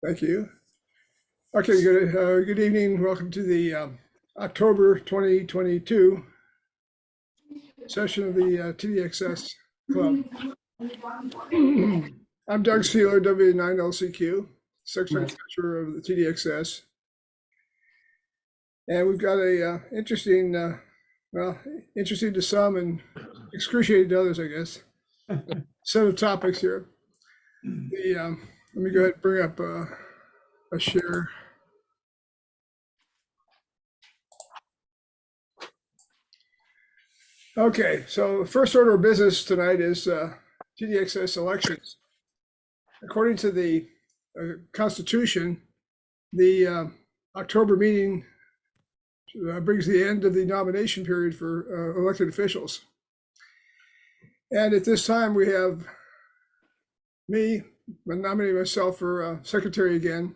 Thank you. Okay, good evening. Welcome to the October 2022 session of the TDXS Club. I'm Doug Sealer, W9LCQ, Secretary Treasurer of the TDXS. And we've got a interesting to some and excruciating to others, I guess, set of topics here. Let me go ahead and bring up a share. Okay, so the first order of business tonight is TDXS elections. According to the Constitution, the October meeting brings the end of the nomination period for elected officials. And at this time, we have me nominating myself for secretary again.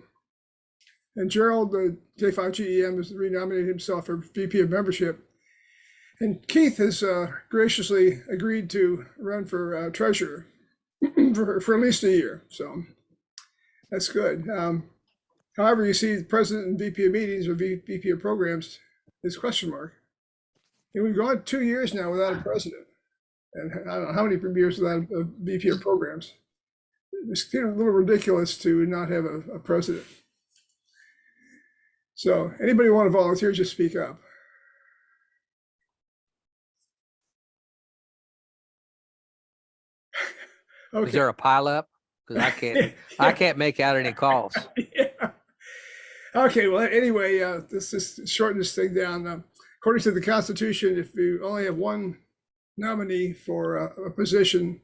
And Gerald, the J5GEM, has renominated himself for VP of membership. And Keith has graciously agreed to run for treasurer for at least a year. So that's good. However, you see the president and VP of meetings or VP of programs is question mark. And we've gone 2 years now without a president. And I don't know how many years without a VP of programs. It's a little ridiculous to not have a president. So anybody want to volunteer, just speak up. Okay. Is there a pileup? Because I can't make out any calls. Yeah. Okay. Well, anyway, let's just shorten this thing down. According to the Constitution, if you only have one nominee for a position,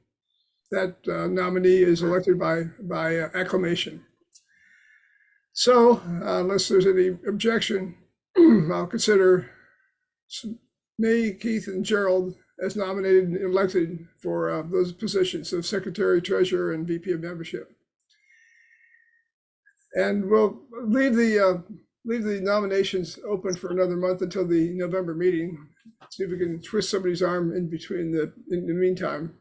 that nominee is elected by acclamation. So, unless there's any objection, I'll consider me, Keith, and Gerald as nominated and elected for those positions of secretary, treasurer, and VP of membership. And we'll leave the nominations open for another month until the November meeting. See if we can twist somebody's arm in the meantime.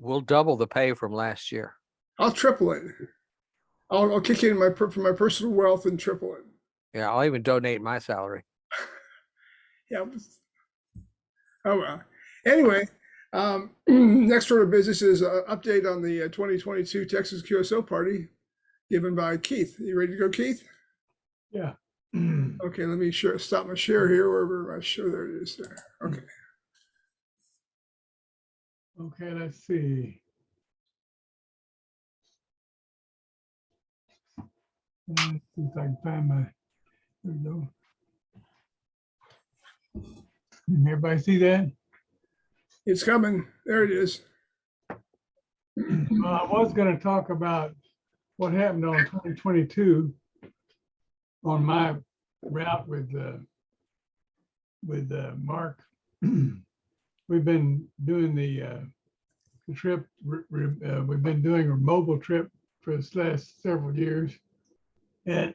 We'll double the pay from last year. I'll triple it. I'll kick in from my personal wealth and triple it. Yeah, I'll even donate my salary. Yeah. Oh, well. Anyway, next order of business is an update on the 2022 Texas QSO party given by Keith. You ready to go, Keith? Yeah. Okay, let me stop my share here, wherever my share, there it is there. Okay. Okay, let's see. Let's see if I can find my, there we go. Can everybody see that? It's coming. There it is. Well, I was going to talk about what happened on 2022 on my route with Mark. We've been doing the trip. We've been doing a mobile trip for the last several years, and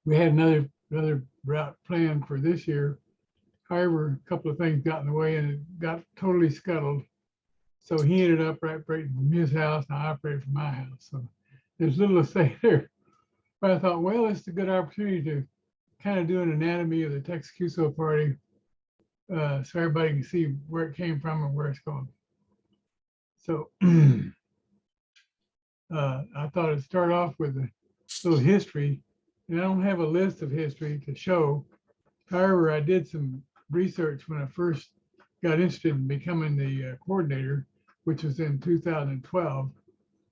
we had another route planned for this year. However, a couple of things got in the way and it got totally scuttled. So he ended up operating from his house and I operated from my house. So there's little to say there. But I thought, well, it's a good opportunity to kind of do an anatomy of the Texas QSO party so everybody can see where it came from and where it's going. So I thought I'd start off with a little history. And I don't have a list of history to show. However, I did some research when I first got interested in becoming the coordinator, which was in 2012.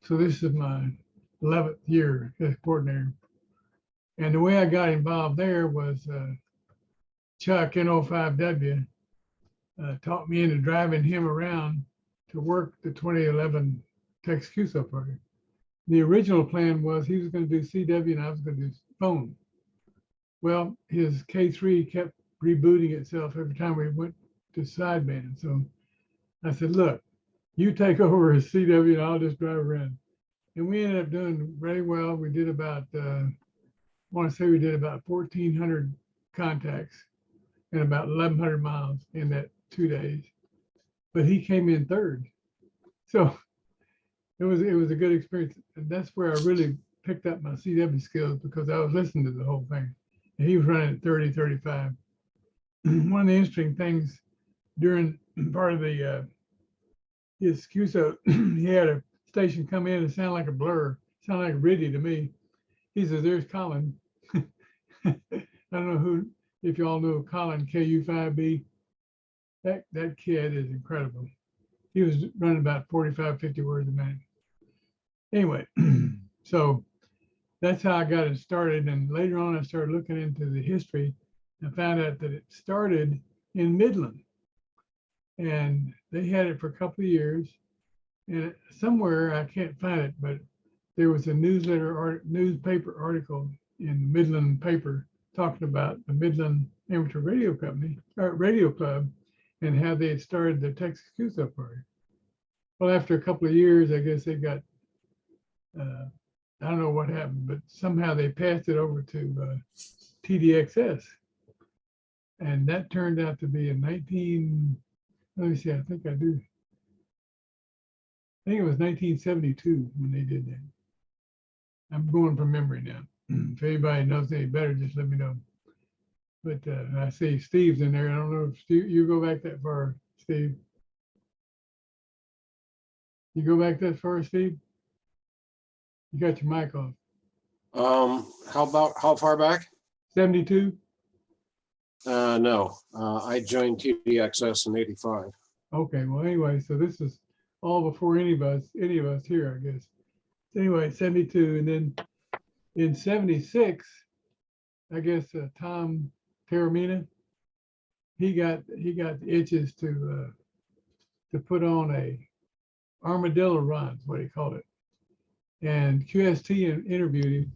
So this is my 11th year as coordinator. And the way I got involved there was Chuck, N05W, taught me into driving him around to work the 2011 Texas QSO party. The original plan was he was going to do CW and I was going to do phone. Well, his K3 kept rebooting itself every time we went to sideband. So I said, look, you take over as CW and I'll just drive around. And we ended up doing very well. We did about, I want to say we did about 1,400 contacts and about 1,100 miles in that 2 days. But he came in third. So it was a good experience. And that's where I really picked up my CW skills, because I was listening to the whole thing. And he was running at 30, 35. One of the interesting things during part of the his QSO, he had a station come in and sound like a blur, sound like Ridley to me. He says, "There's Colin." I don't know who, if y'all know Colin, KU5B. That kid is incredible. He was running about 45, 50 words a minute. Anyway, so that's how I got it started. And later on, I started looking into the history and found out that it started in Midland. And they had it for a couple of years. And somewhere, I can't find it, but there was a newspaper article in the Midland paper talking about the Midland Amateur Radio Company, or Radio Club, and how they had started the Texas QSO party. Well, after a couple of years, I guess they got, I don't know what happened, but somehow they passed it over to TDXS. And that turned out to be in let me see, I think it was 1972 when they did that. I'm going from memory now. If anybody knows any better, just let me know. But I see Steve's in there. I don't know if Steve, you go back that far, Steve. You go back that far, Steve? You got your mic off. How far back? 72? No, I joined TDXS in '85. Okay, well, anyway, so this is all before any of us here, I guess. Anyway, 72, and then in 76, I guess Tom Taramina, he got the itches to put on a armadillo run, is what he called it. And QST interviewed him,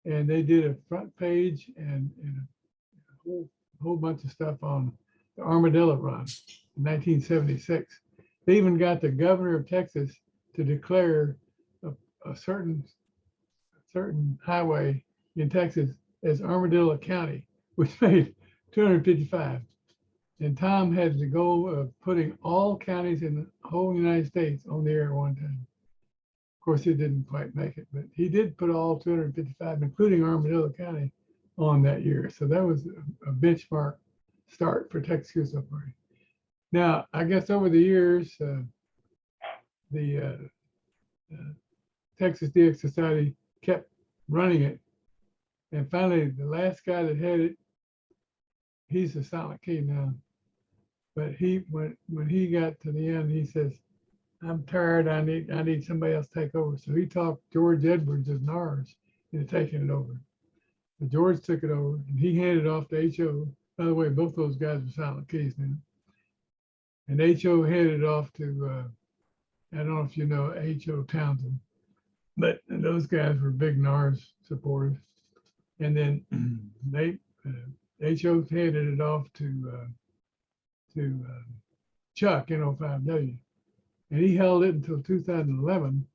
and they did a front page and a whole bunch of stuff on the armadillo run in 1976. They even got the governor of Texas to declare a certain highway in Texas as Armadillo County, which made 255. And Tom had the goal of putting all counties in the whole United States on the air at one time. Of course, he didn't quite make it, but he did put all 255, including Armadillo County, on that year. So that was a benchmark start for Texas QSO Party. Now, I guess over the years, the Texas DX Society kept running it. And finally, the last guy that had it, he's a silent key now. But when he got to the end, he says, "I'm tired. I need somebody else to take over." So he talked George Edwards of NARS into taking it over. But George took it over, and he handed it off to HO. By the way, both those guys are silent keys now. And HO handed it off to I don't know if you know HO Townsend, but those guys were big NARS supporters. And then HO handed it off to Chuck, N05W. And he held it until 2011.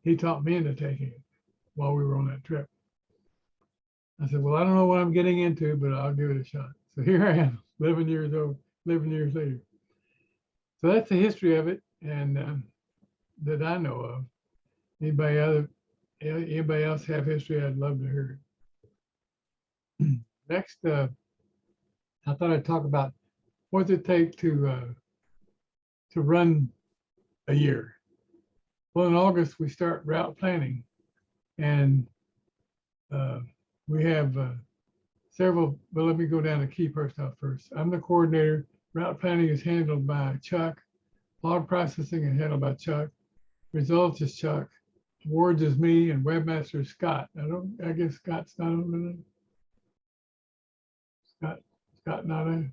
He taught me into taking it while we were on that trip. I said, well, I don't know what I'm getting into, but I'll give it a shot. So here I am, 11 years later. So that's the history of it, and that I know of. Anybody else have history? I'd love to hear it. Next, I thought I'd talk about what's it take to run a year. Well, in August we start route planning, and we have several. Well, let me go down to key personnel first. I'm the coordinator. Route planning is handled by Chuck. Log processing is handled by Chuck. Results is Chuck. Awards is me, and webmaster is Scott. I guess Scott's not on there. Scott not in.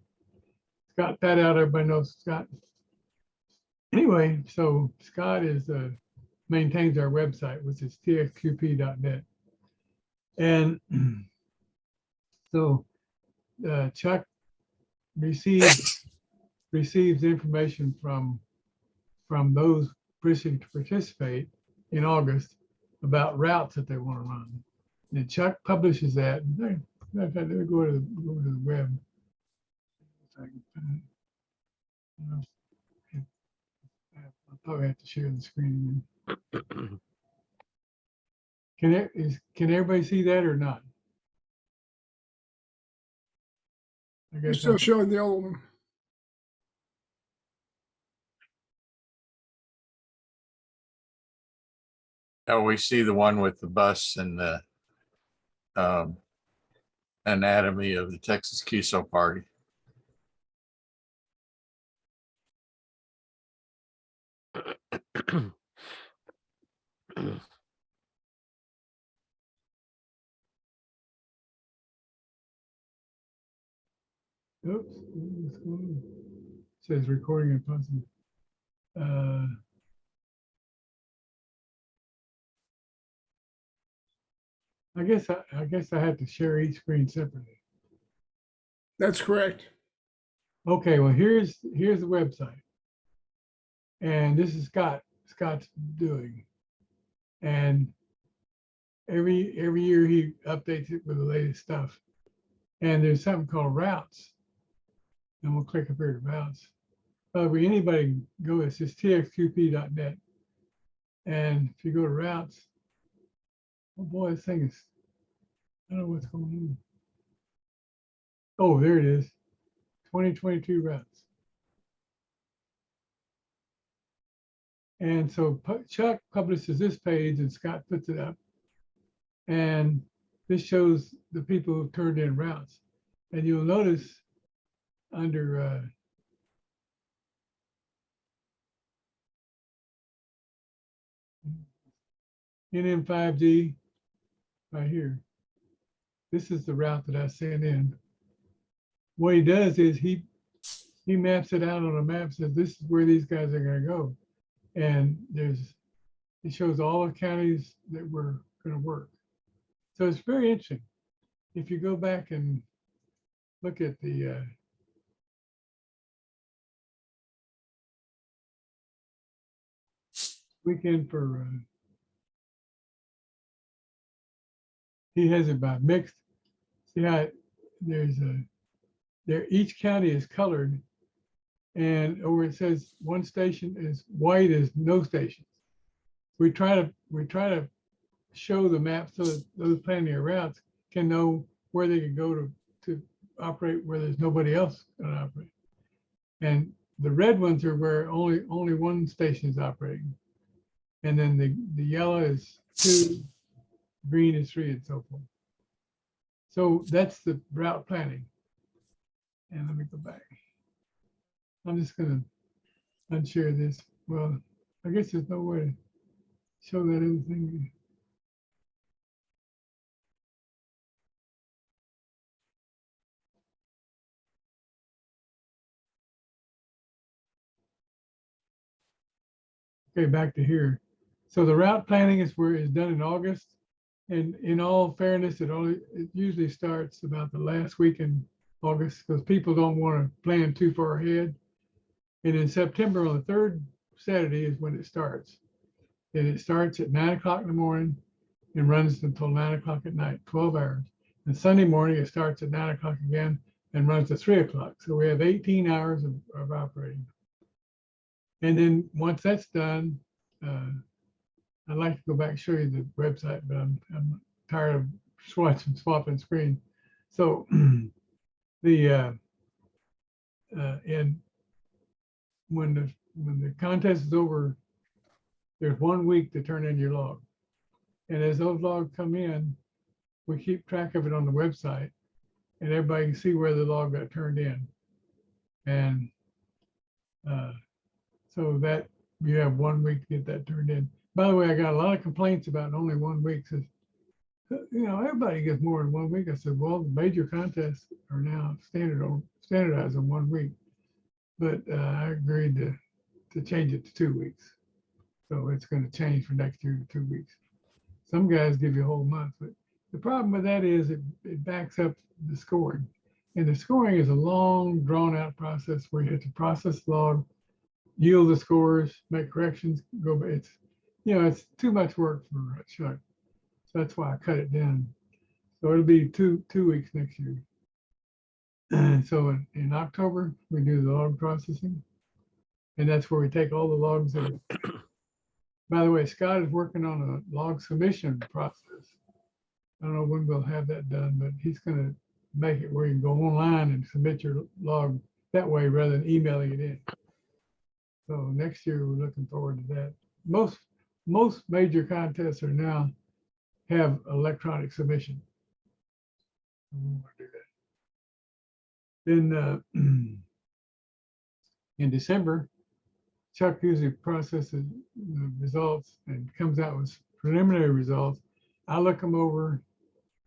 Scott that out. Everybody knows Scott. Anyway, so Scott is maintains our website, which is txqp.net. And so Chuck receives information from those wishing to participate in August about routes that they want to run. And Chuck publishes that. Let me go to the web. I'll probably have to share the screen again. Can everybody see that or not? I You're guess still showing the old one. Oh, we see the one with the bus and the um, anatomy of the Texas QSO party. oops, what's going on? Says recording in person. I guess I have to share each screen separately. That's correct. Okay, well, here's the website. And this is Scott's doing. And every year he updates it with the latest stuff. And there's something called routes. And we'll click up here to routes. Anybody can go, it's just txqp.net. And if you go to routes, oh boy, this thing is, I don't know what's going on. Oh, there it is. 2022 routes. And so Chuck publishes this page and Scott puts it up. And this shows the people who turned in routes. And you'll notice under NM5G right here, this is the route that I sent in. What he does is he maps it out on a map, says this is where these guys are going to go. And it shows all the counties that we're going to work. So it's very interesting. If you go back and look at the weekend for, he has it by mixed. See how each county is colored, and where it says one station is white is no stations. We try to show the map so that those planning their routes can know where they can go to operate where there's nobody else going to operate. And the red ones are where only one station is operating. And then the yellow is 2, green is 3, and so forth. So that's the route planning. And let me go back. I'm just going to unshare this. Well, I guess there's no way to show that other thing. Okay, back to here. So the route planning is where it's done in August. And in all fairness, it usually starts about the last week in August because people don't want to plan too far ahead. And in September, on the 3rd Saturday is when it starts. And it starts at 9 o'clock in the morning and runs until 9 o'clock at night, 12 hours. And Sunday morning, it starts at 9 o'clock again and runs to 3 o'clock. So we have 18 hours of operating. And then once that's done, I'd like to go back and show you the website, but I'm tired of swapping screen. So and when the contest is over, there's 1 week to turn in your log. And as those logs come in, we keep track of it on the website, and everybody can see where the log got turned in. And so that you have 1 week to get that turned in. By the way, I got a lot of complaints about only 1 week. Says, everybody gets more than 1 week. I said, well, the major contests are now standardized on 1 week. But I agreed to change it to 2 weeks. So it's going to change for next year to 2 weeks. Some guys give you a whole month, but the problem with that is it backs up the scoring. And the scoring is a long, drawn out process where you have to process log, yield the scores, make corrections, go back. It's too much work for Chuck. So that's why I cut it down. So it'll be two weeks next year. And so in October, we do the log processing. And that's where we take all the logs that are By the way, Scott is working on a log submission process. I don't know when we'll have that done, but he's gonna make it where you can go online and submit your log that way rather than emailing it in. So next year, we're looking forward to that. Most major contests are now have electronic submission. We want to do that. Then in December, Chuck usually processes the results and comes out with preliminary results. I look them over.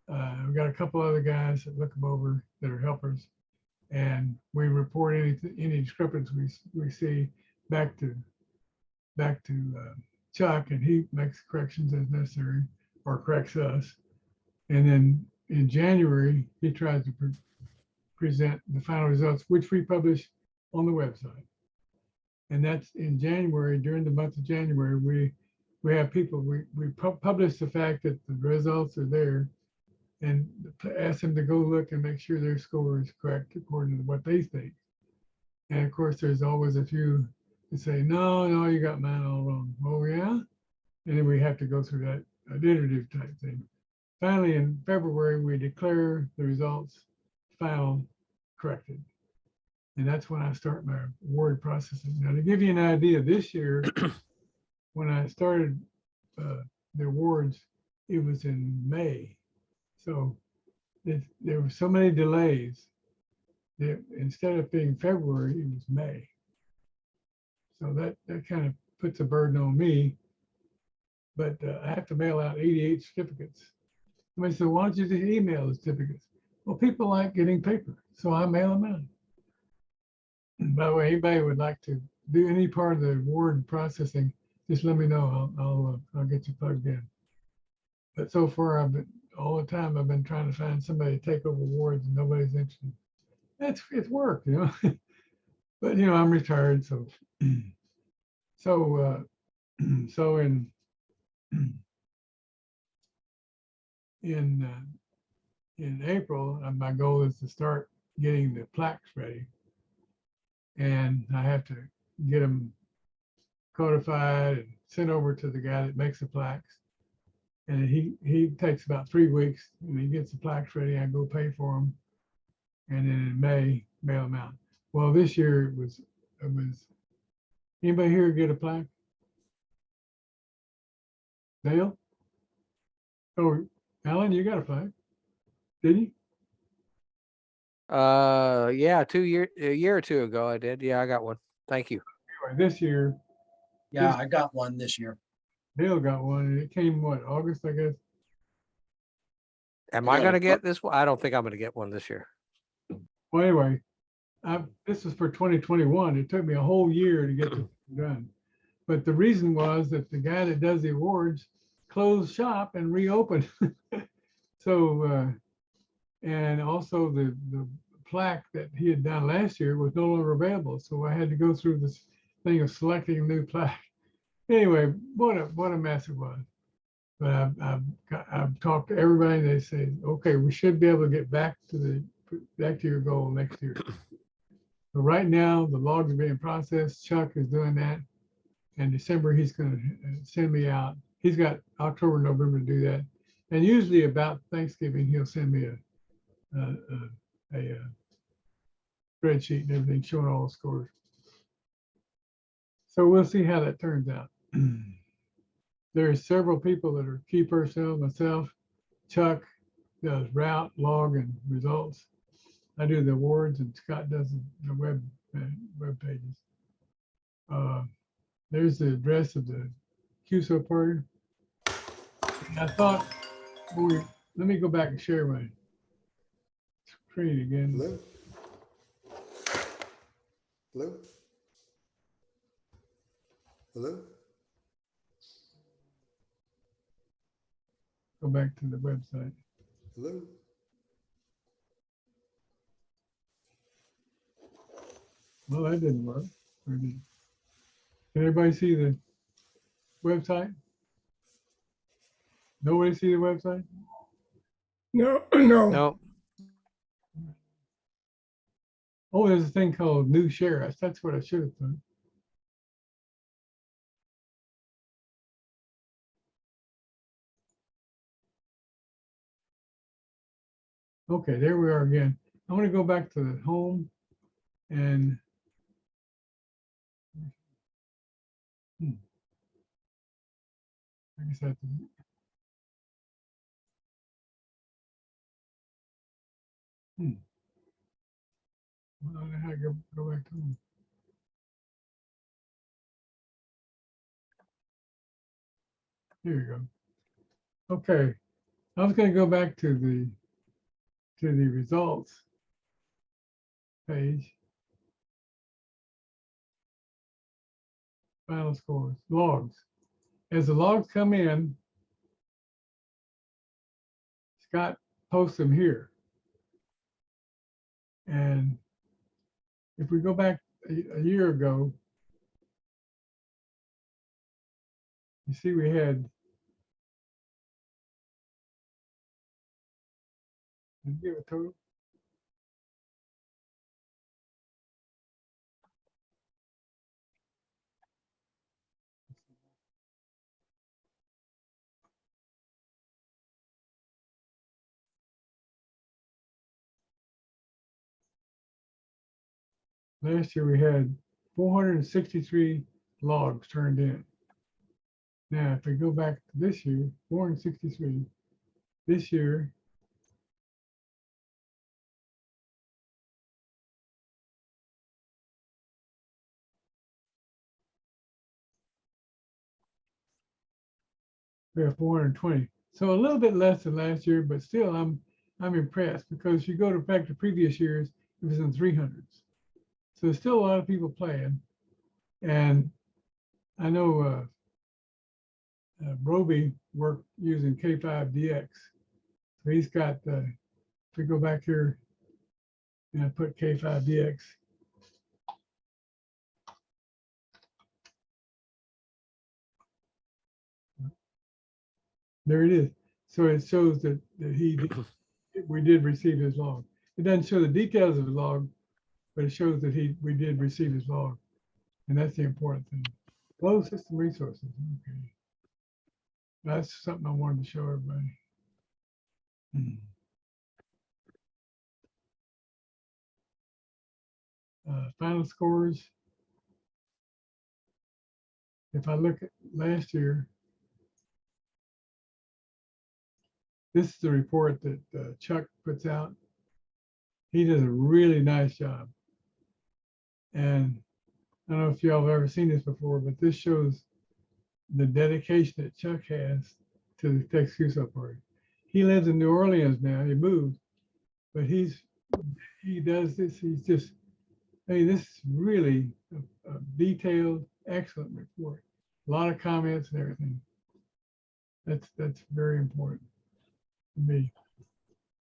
We've got a couple other guys that look them over that are helpers, and we report any discrepancies we see back to Chuck, and he makes corrections as necessary or corrects us. And then in January, he tries to present the final results, which we publish on the website. And that's in January. During the month of January, we have people, we publish the fact that the results are there and ask them to go look and make sure their score is correct according to what they think. And of course, there's always a few that say, no, you got mine all wrong. Oh, yeah? And then we have to go through that iterative type thing. Finally, in February, we declare the results final corrected. And that's when I start my award processing. Now, to give you an idea, this year, when I started the awards, it was in May. So there were so many delays that instead of being February, it was May. So that kind of puts a burden on me. But I have to mail out 88 certificates. Somebody said, why don't you just email the certificates? Well, people like getting paper, so I mail them out. By the way, anybody would like to do any part of the award processing, just let me know. I'll get you plugged in. But so far, all the time I've been trying to find somebody to take over awards, and nobody's interested. It's work, you know. But I'm retired, so so in April, my goal is to start getting the plaques ready. And I have to get them codified and sent over to the guy that makes the plaques. And he takes about 3 weeks, and he gets the plaques ready. I go pay for them, and then in May mail them out. Well, this year it was. Anybody here get a plaque? Dale? Oh, Alan, you got a plaque? Did you? Yeah, a year or two ago I did. Yeah, I got one. Thank you. Anyway, this year, Yeah, I got one this year. Dale got one, and it came what, August, I guess. Am I Yeah. gonna get this one? I don't think I'm gonna get one this year. Well, anyway, this was for 2021. It took me a whole year to get this done. But the reason was that the guy that does the awards closed shop and reopened. So, and also the plaque that he had done last year was no longer available. So I had to go through this thing of selecting a new plaque. Anyway, what a mess it was. But I've talked to everybody. They say, okay, we should be able to get back to your goal next year. But right now, the logs are being processed. Chuck is doing that. In December, he's going to send me out. He's got October, November to do that. And usually about Thanksgiving, he'll send me a spreadsheet and everything showing all the scores. So we'll see how that turns out. There are several people that are key personnel. Myself, Chuck does route, log, and results. I do the awards, and Scott does the web pages. There's the address of the QSO party. And I thought, let me go back and share my screen again. Hello? Hello? Hello? Go back to the website. Hello? Well, that didn't work. Or did it? Can everybody see the website? Nobody see the website? No. No, Oh, there's a thing called new share. That's what I should have done. Okay, there we are again. I'm gonna go back to the home and I guess I have to. Well, I don't know how to go back to home. Here we go. Okay, I was gonna go back to the results page. Final scores, logs. As the logs come in, Scott posts them here. And if we go back a year ago, you see we had, did you give a total? Last year we had 463 logs turned in. Now, if we go back to this year, 463, this year, we have 420. So a little bit less than last year, but still I'm impressed because if you go to back to previous years, it was in 300s. So there's still a lot of people playing. And I know Roby worked using K5DX. So he's got, if we go back here and I put K5DX, there it is. So it shows that we did receive his log. It doesn't show the details of the log, but it shows that we did receive his log. And that's the important thing. Closed system resources. Okay. That's something I wanted to show everybody. Final scores. If I look at last year, this is the report that Chuck puts out. He does a really nice job. And I don't know if y'all have ever seen this before, but this shows the dedication that Chuck has to the TDXS party. He lives in New Orleans now. He moved, but he does this. He's just, hey, this is really a detailed, excellent report. A lot of comments and everything. That's very important to me.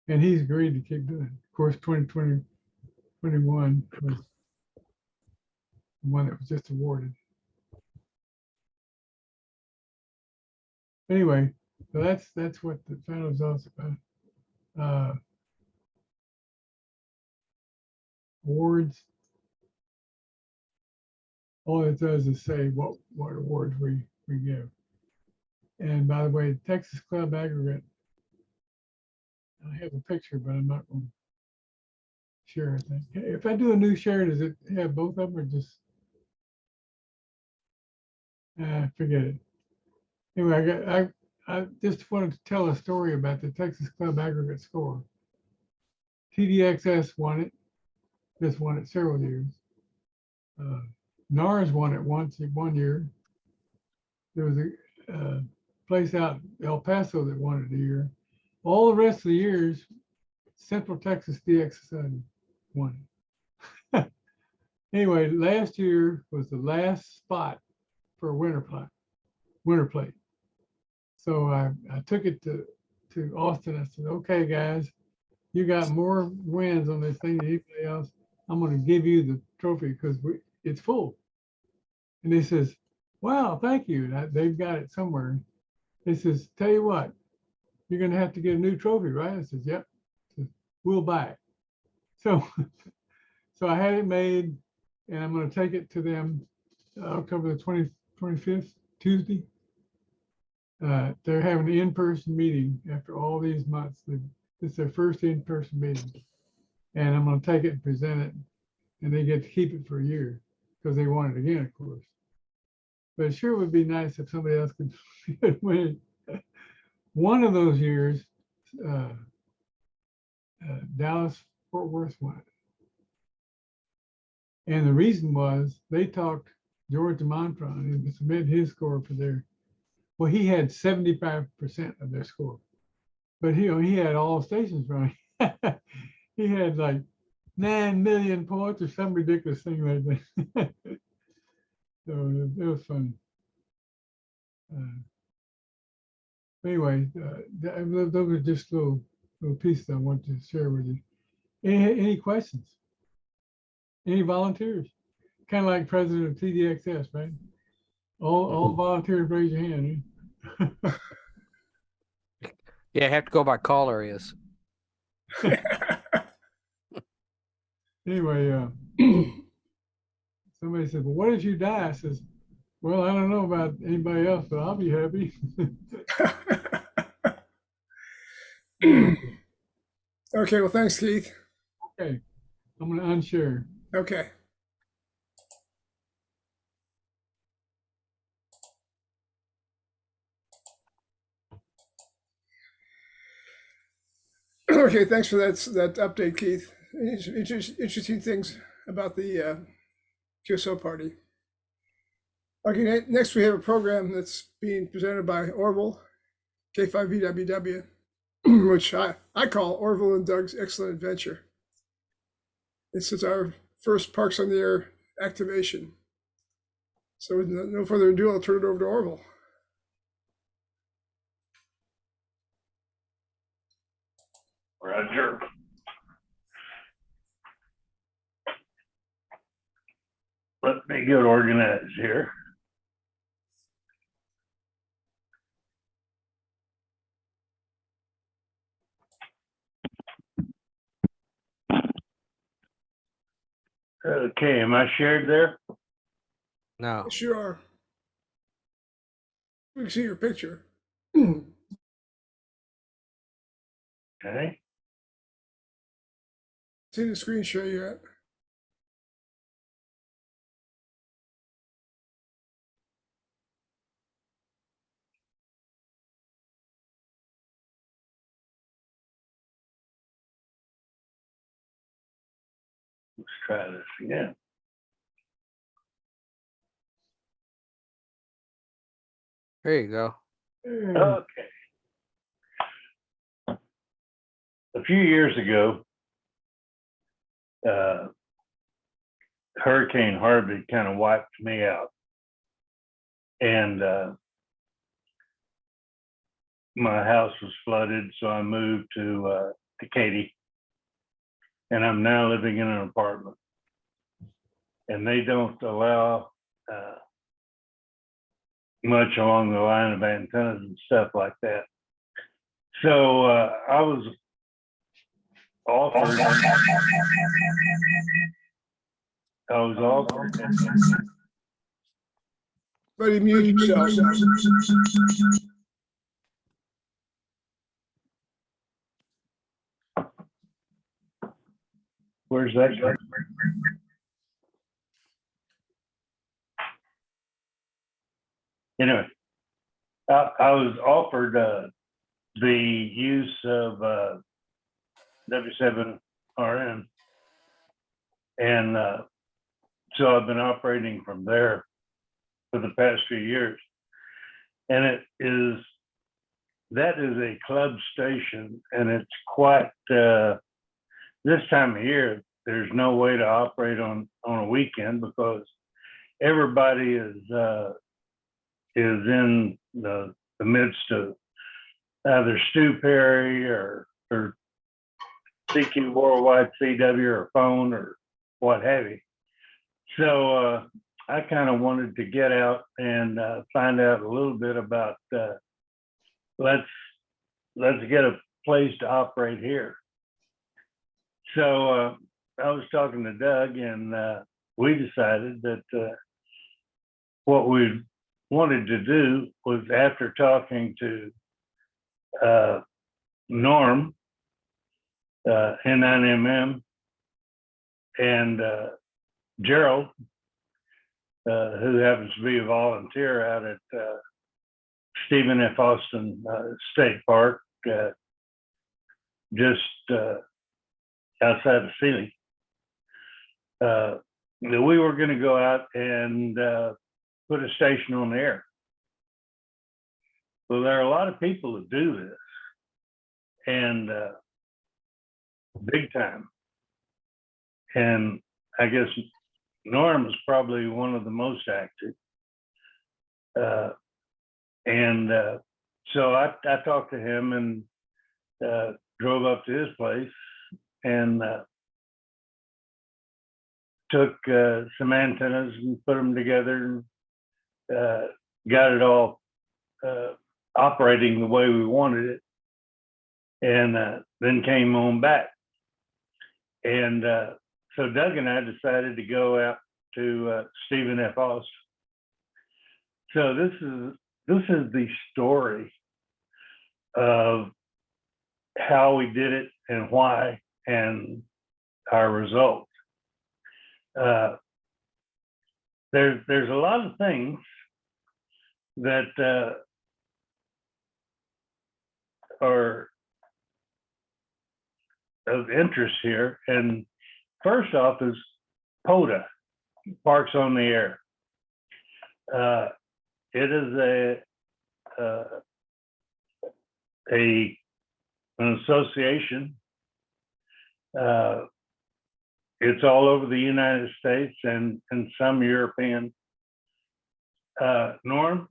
And he's agreed to keep doing it. Of course, 2020, 21 was the one that was just awarded. Anyway, so that's what the final results about. Awards. All it does is say what awards we give. And by the way, Texas Club Aggregate, I have a picture, but I'm not going to share it. If I do a new share, does it have both of them or just? Forget it. Anyway, I just wanted to tell a story about the Texas Club Aggregate score. TDXS won it. Just won it several years. NARS won it once, 1 year. There was a place out in El Paso that won it a year. All the rest of the years, Central Texas DXS won it. Anyway, last year was the last spot for a winter plate. So I took it to Austin. I said, okay, guys, you got more wins on this thing than anybody else. I'm going to give you the trophy because it's full. And he says, wow, thank you. They've got it somewhere. He says, tell you what, you're going to have to get a new trophy, right? I says, yep. Says, we'll buy it. So I had it made and I'm going to take it to them October the 25th, Tuesday. They're having an in-person meeting after all these months. It's their first in-person meeting. And I'm gonna take it and present it, and they get to keep it for a year, because they want it again, of course. But it sure would be nice if somebody else could win it. One of those years, Dallas Fort Worth won it. And the reason was they talked George Montron and submitted his score for their, well, he had 75% of their score. But he had all stations running. He had like 9 million points or some ridiculous thing like that. So it was fun. Anyway, those are just little pieces I want to share with you. Any questions? Any volunteers? Kind of like president of TDXS, right? All volunteers, raise your hand. Eh? Yeah, have to go by call areas. Anyway, somebody said, well, what if you die? I says, well, I don't know about anybody else, but I'll be happy. Okay, well, thanks, Keith. Okay, I'm gonna unshare. Okay. Okay, thanks for that update, Keith. Interesting things about the QSO party. Okay, next we have a program that's being presented by Orville, K5VWW, which I call Orville and Doug's Excellent Adventure. This is our first Parks on the Air activation. So with no further ado, I'll turn it over to Orville. Roger. Let me get organized here. Okay, am I shared there? No. Yes, you are. We can see your picture. Okay. See the screen share yet? Let's try this again. There you go. Okay. A few years ago, Hurricane Harvey kind of wiped me out. And my house was flooded, so I moved to Katy. And I'm now living in an apartment. And they don't allow much along the line of antennas and stuff like that. So I was offered. Buddy, mute yourself. Where's that going? Anyway, I was offered the use of W7RN, and so I've been operating from there for the past few years, and that is a club station, and it's quite this time of year. There's no way to operate on a weekend because everybody is in the midst of either Stu Perry or CQ Worldwide CW or phone or what have you. So I kind of wanted to get out and find out a little bit about let's get a place to operate here. So I was talking to Doug, and we decided that what we wanted to do was, after talking to Norm N9MM, and Gerald, who happens to be a volunteer out at Stephen F. Austin State Park, just outside of Sealy. We were going to go out and put a station on the air. Well, there are a lot of people that do this, and big time. And I guess Norm is probably one of the most active. So I talked to him and drove up to his place and took some antennas and put them together and got it all operating the way we wanted it, and then came on back. And so Doug and I decided to go out to Stephen F. Austin. So this is the story of how we did it and why and our results. There's a lot of things that are of interest here. And first off is POTA, Parks on the Air. It is an association. It's all over the United States and some European. Norm,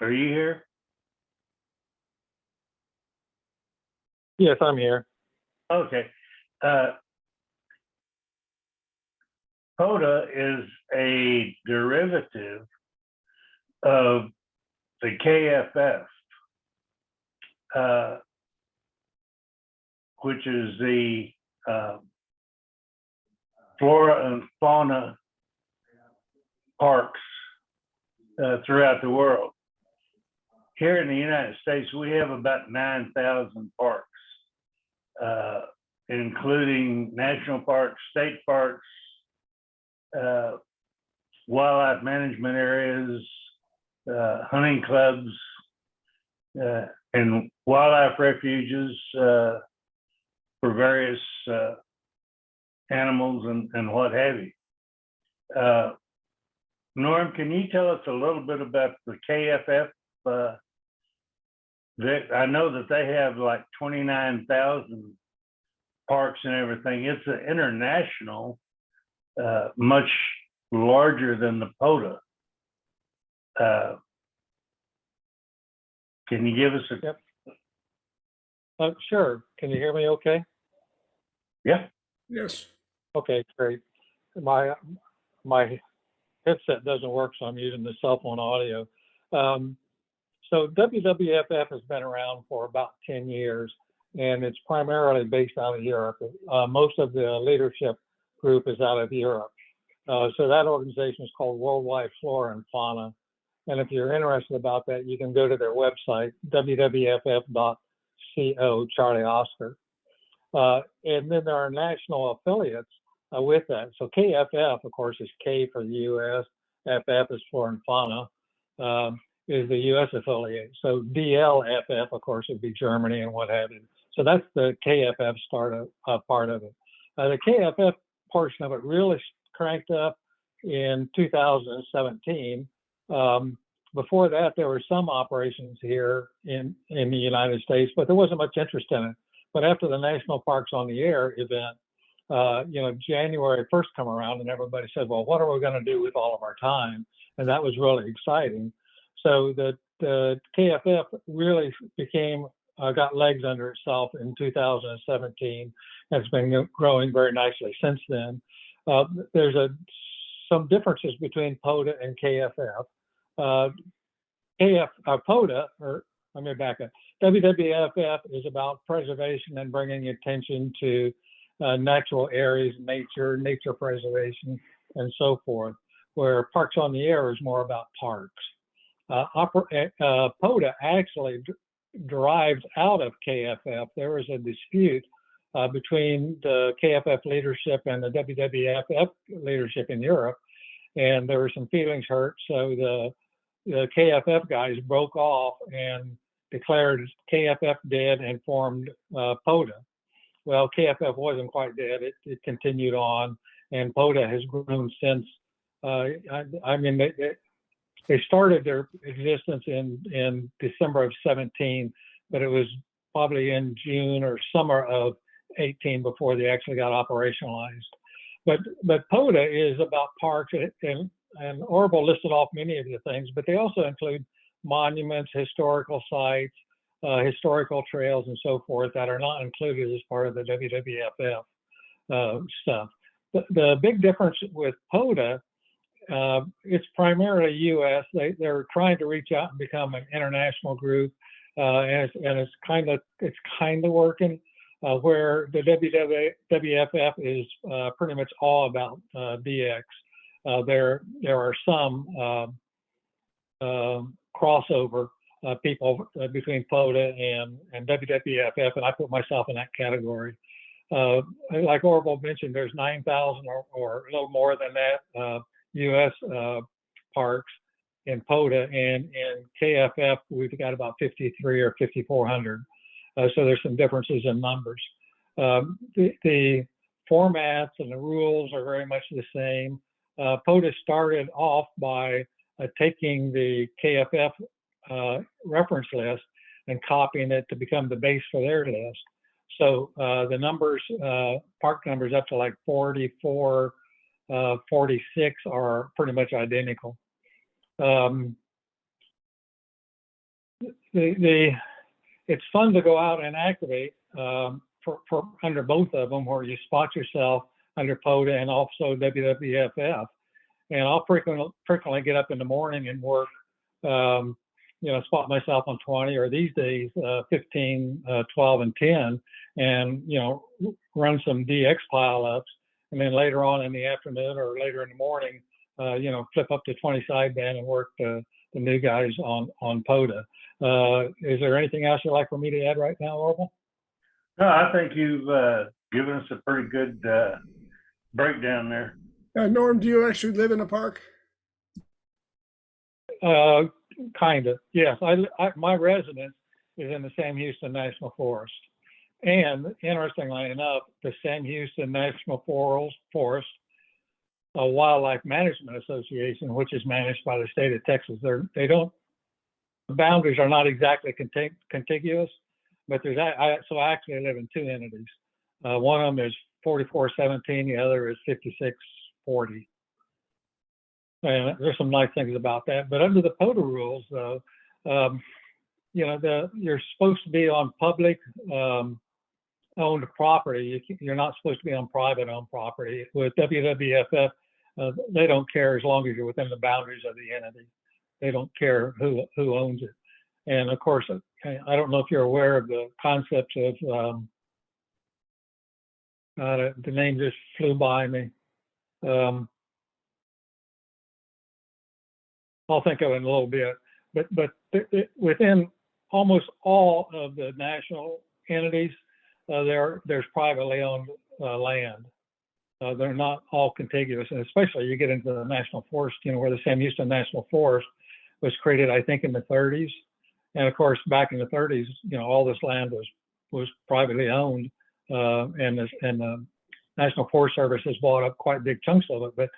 are you here? Yes, I'm here. Okay. POTA is a derivative of the KFF, which is the flora and fauna parks throughout the world. Here in the United States, we have about 9,000 parks, including national parks, state parks, wildlife management areas, hunting clubs, and wildlife refuges for various animals and what have you. Norm, can you tell us a little bit about the KFF? I know that they have like 29,000 parks and everything. It's an international, much larger than the POTA. Can you give us a? Yep. Sure. Can you hear me okay? Yeah. Yes. Okay, great. My headset doesn't work, so I'm using the cell phone audio. So WWFF has been around for about 10 years, and it's primarily based out of Europe. Most of the leadership group is out of Europe. So that organization is called Worldwide Flora and Fauna. And if you're interested about that, you can go to their website, www.ff.co, Charlie Oscar. And then there are national affiliates with that. So KFF, of course, is K for the U.S., FF is Flora and Fauna, is the U.S. affiliate. So DLFF, of course, would be Germany and what have you. So that's the KFF part of it. The KFF portion of it really cranked up in 2017. Before that, there were some operations here in the United States, but there wasn't much interest in it. But after the National Parks on the Air event, January 1st come around and everybody said, well, what are we going to do with all of our time? And that was really exciting. So the KFF really got legs under itself in 2017. And it's been growing very nicely since then. There's some differences between POTA and KFF. POTA, or let me back up. WWFF is about preservation and bringing attention to natural areas, nature preservation, and so forth, where Parks on the Air is more about parks. POTA actually derived out of KFF. There was a dispute between the KFF leadership and the WWF leadership in Europe, and there were some feelings hurt. So the KFF guys broke off and declared KFF dead and formed POTA. Well, KFF wasn't quite dead. It continued on, and POTA has grown since. I mean, they started their existence in December of 17, but it was probably in June or summer of 18 before they actually got operationalized. But POTA is about parks, and Orville listed off many of the things, but they also include monuments, historical sites, historical trails, and so forth that are not included as part of the WWF stuff. The big difference with POTA, it's primarily U.S. They're trying to reach out and become an international group, and it's kind of working. Where the WWF is pretty much all about DX. There are some crossover people between POTA and WWF, and I put myself in that category. Like Orville mentioned, there's 9,000 or a little more than that U.S. parks in POTA, and in KFF we've got about 53 or 5,400. So there's some differences in numbers. The formats and the rules are very much the same. POTA started off by taking the KFF reference list and copying it to become the base for their list. So the numbers, park numbers up to like 44, 46 are pretty much identical. It's fun to go out and activate for under both of them, where you spot yourself under POTA and also WWF. And I'll frequently get up in the morning and work, spot myself on 20, or these days 15, 12, and 10, and run some DX pileups, and then later on in the afternoon or later in the morning, flip up to 20 sideband and work the new guys on POTA. Is there anything else you'd like for me to add right now, Orville? No, I think you've given us a pretty good breakdown there. Norm, do you actually live in a park? Kind of, yes. My residence is in the Sam Houston National Forest. And interestingly enough, the Sam Houston National Forest Wildlife Management Association, which is managed by the state of Texas, the boundaries are not exactly contiguous, but so I actually live in two entities. One of them is 4417, the other is 5640. And there's some nice things about that. But under the POTA rules, though, you're supposed to be on public owned property. You're not supposed to be on private owned property. With WWF, they don't care as long as you're within the boundaries of the entity. They don't care who owns it. And of course, I don't know if you're aware of the concept of the name just flew by me. I'll think of it in a little bit. But within almost all of the national entities, there's privately owned land. They're not all contiguous, and especially you get into the national forest, where the Sam Houston National Forest was created, I think, in the 30s. And of course, back in the 30s, all this land was privately owned, and the National Forest Service has bought up quite big chunks of it, but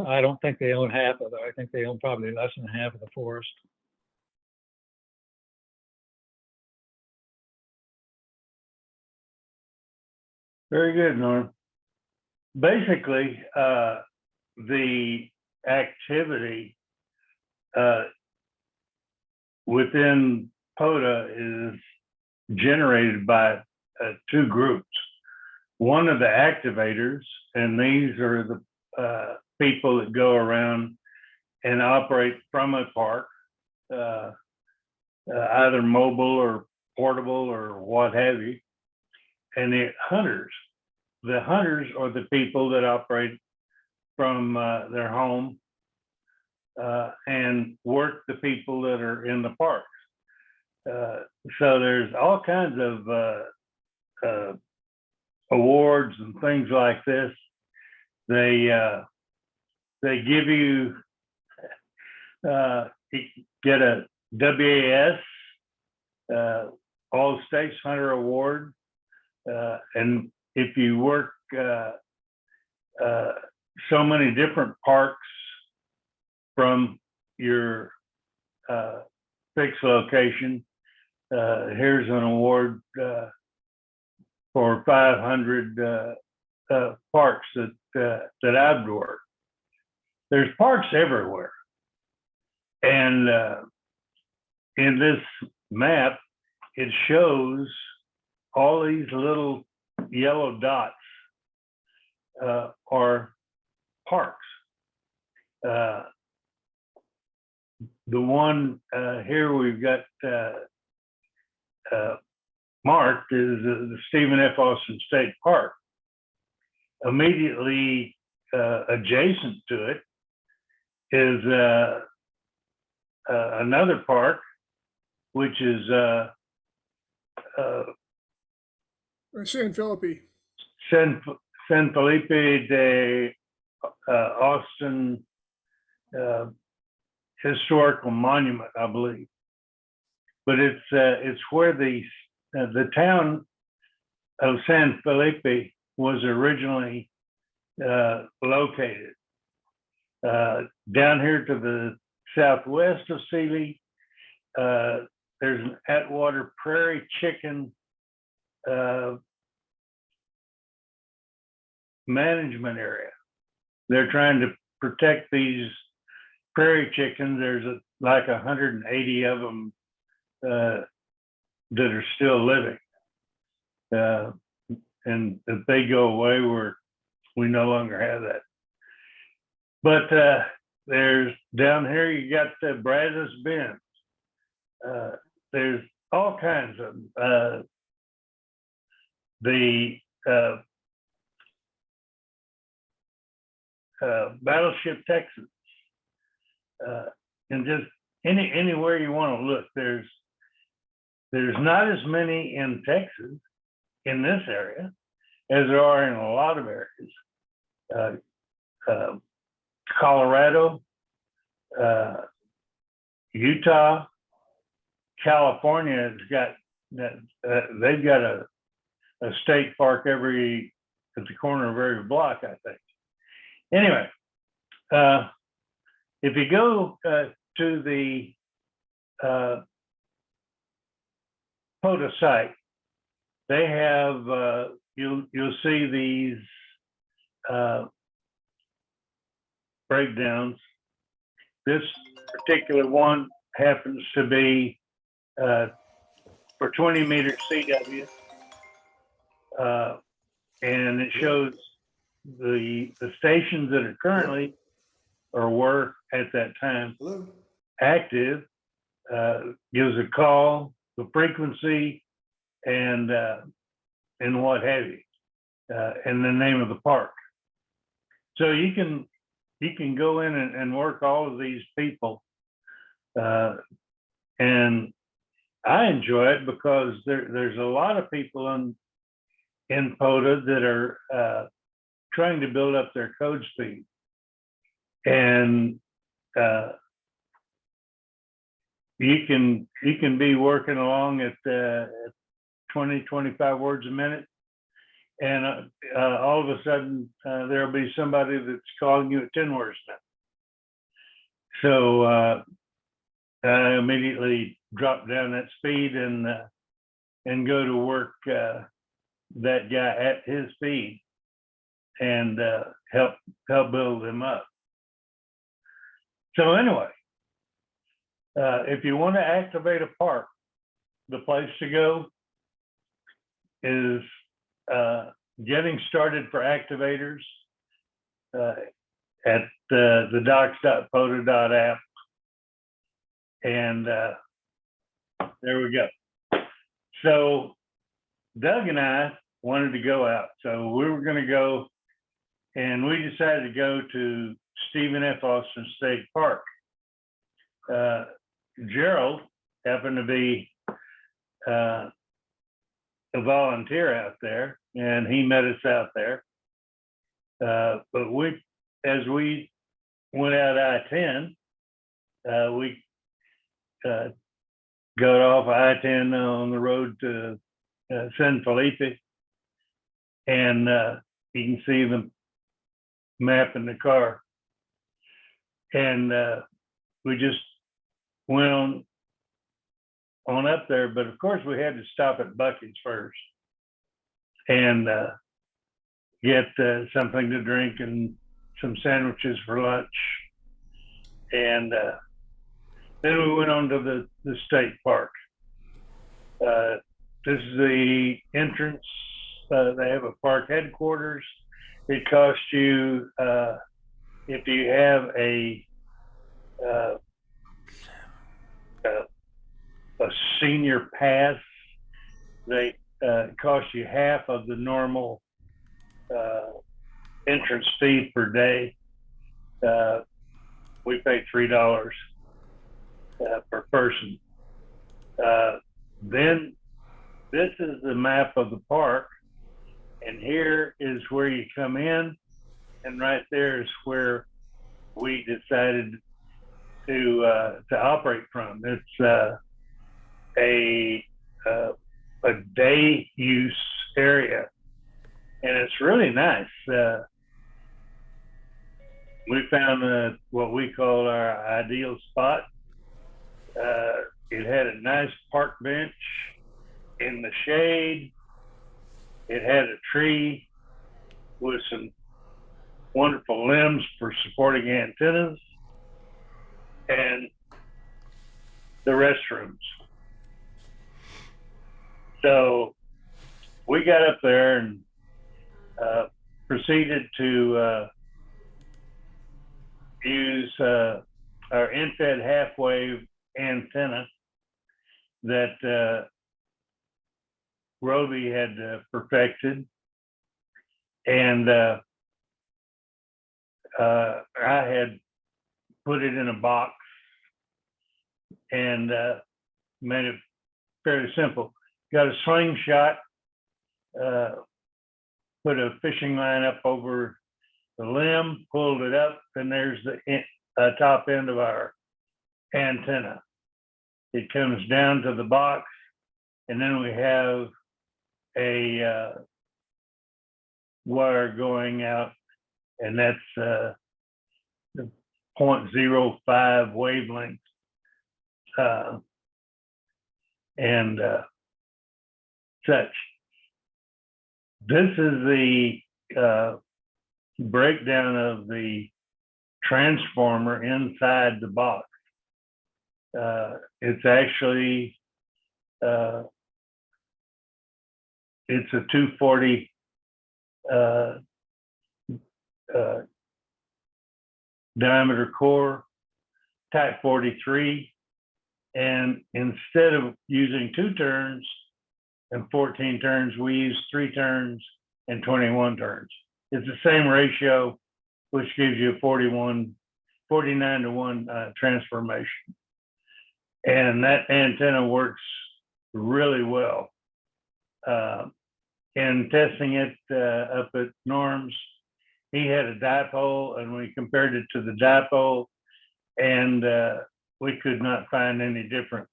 I don't think they own half of it. I think they own probably less than half of the forest. Very good, Norm. Basically, the activity within POTA is generated by two groups. One of the activators, and these are the people that go around and operate from a park, either mobile or portable or what have you. And the hunters are the people that operate from their home and work the people that are in the parks. So there's all kinds of awards and things like this. They give you get a WAS All States Hunter Award, and if you work so many different parks from your fixed location, here's an award for 500 parks that I've worked. There's parks everywhere, and in this map, it shows all these little yellow dots are parks. The one here we've got marked is the Stephen F. Austin State Park. Immediately adjacent to it is another park, which is San Felipe. San Felipe de Austin Historical Monument, I believe. But it's where the town of San Felipe was originally located. Down here to the southwest of Sealy, there's an Atwater Prairie Chicken management area. They're trying to protect these prairie chickens. There's like 180 of them that are still living. And if they go away, we no longer have that. But there's down here, you got the Brazos Bend. There's all kinds of the Battleship Texas, and just anywhere you want to look. There's not as many in Texas in this area as there are in a lot of areas. Colorado, Utah, California has got they've got a state park at the corner of every block, I think. Anyway, if you go to the POTA site, they have you'll see these breakdowns. This particular one happens to be for 20 meters CW, and it shows the stations that are currently or were at that time Hello? active, gives a call, the frequency, and what have you, and the name of the park. So you can go in and work all of these people, and I enjoy it because there's a lot of people in POTA that are trying to build up their code speed, and you can be working along at 20, 25 words a minute, and all of a sudden there'll be somebody that's calling you at 10 words a minute. So I immediately drop down that speed and go to work that guy at his speed and help build him up. So anyway, if you want to activate a park, the place to go is getting started for activators at the docs.pota.app. And there we go. So Doug and I wanted to go out. So we were going to go, and we decided to go to Stephen F. Austin State Park. Gerald happened to be a volunteer out there, and he met us out there. But as we went out I-10, we got off I-10 on the road to San Felipe, and you can see the map in the car. And we just went on up there, but of course we had to stop at Bucky's first and get something to drink and some sandwiches for lunch. And then we went on to the state park. This is the entrance. They have a park headquarters. It costs you, if you have a senior pass, they cost you half of the normal entrance fee per day. We pay $3 per person. Then this is the map of the park, and here is where you come in, and right there is where we decided to operate from. It's a day use area, and it's really nice. We found what we call our ideal spot. It had a nice park bench in the shade. It had a tree with some wonderful limbs for supporting antennas, and the restrooms. So we got up there and proceeded to use our end-fed half-wave antenna that Roby had perfected, and I had put it in a box and made it fairly simple. Got a slingshot, put a fishing line up over the limb, pulled it up, and there's the top end of our antenna. It comes down to the box, and then we have a wire going out, and that's the 0.05 wavelength. And such. This is the breakdown of the transformer inside the box. It's actually it's a 240 diameter core, type 43, and instead of using 2 turns and 14 turns, we use 3 turns and 21 turns. It's the same ratio, which gives you a 49 to 1 transformation. And that antenna works really well. In testing it up at Norm's, he had a dipole, and we compared it to the dipole, and we could not find any difference,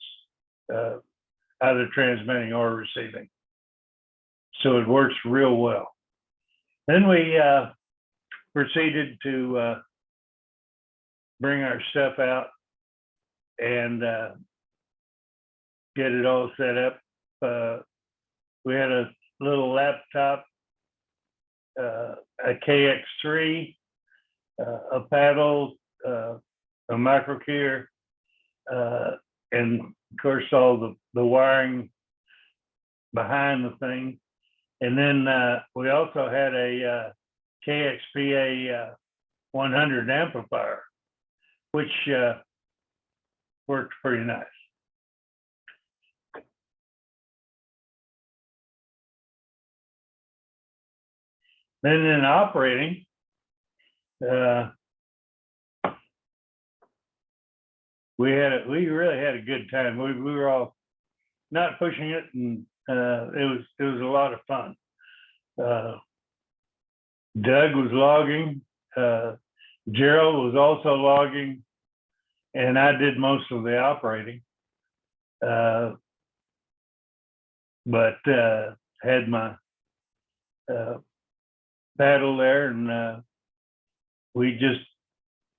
either transmitting or receiving. So it works real well. Then we proceeded to bring our stuff out and get it all set up. We had a little laptop, a KX3, a paddle, a micro keyer, and of course all the wiring behind the thing. And then we also had a KXPA 100 amplifier, which worked pretty nice. Then in operating, we really had a good time. We were all not pushing it, and it was a lot of fun. Doug was logging, Gerald was also logging, and I did most of the operating. But had my paddle there, and we just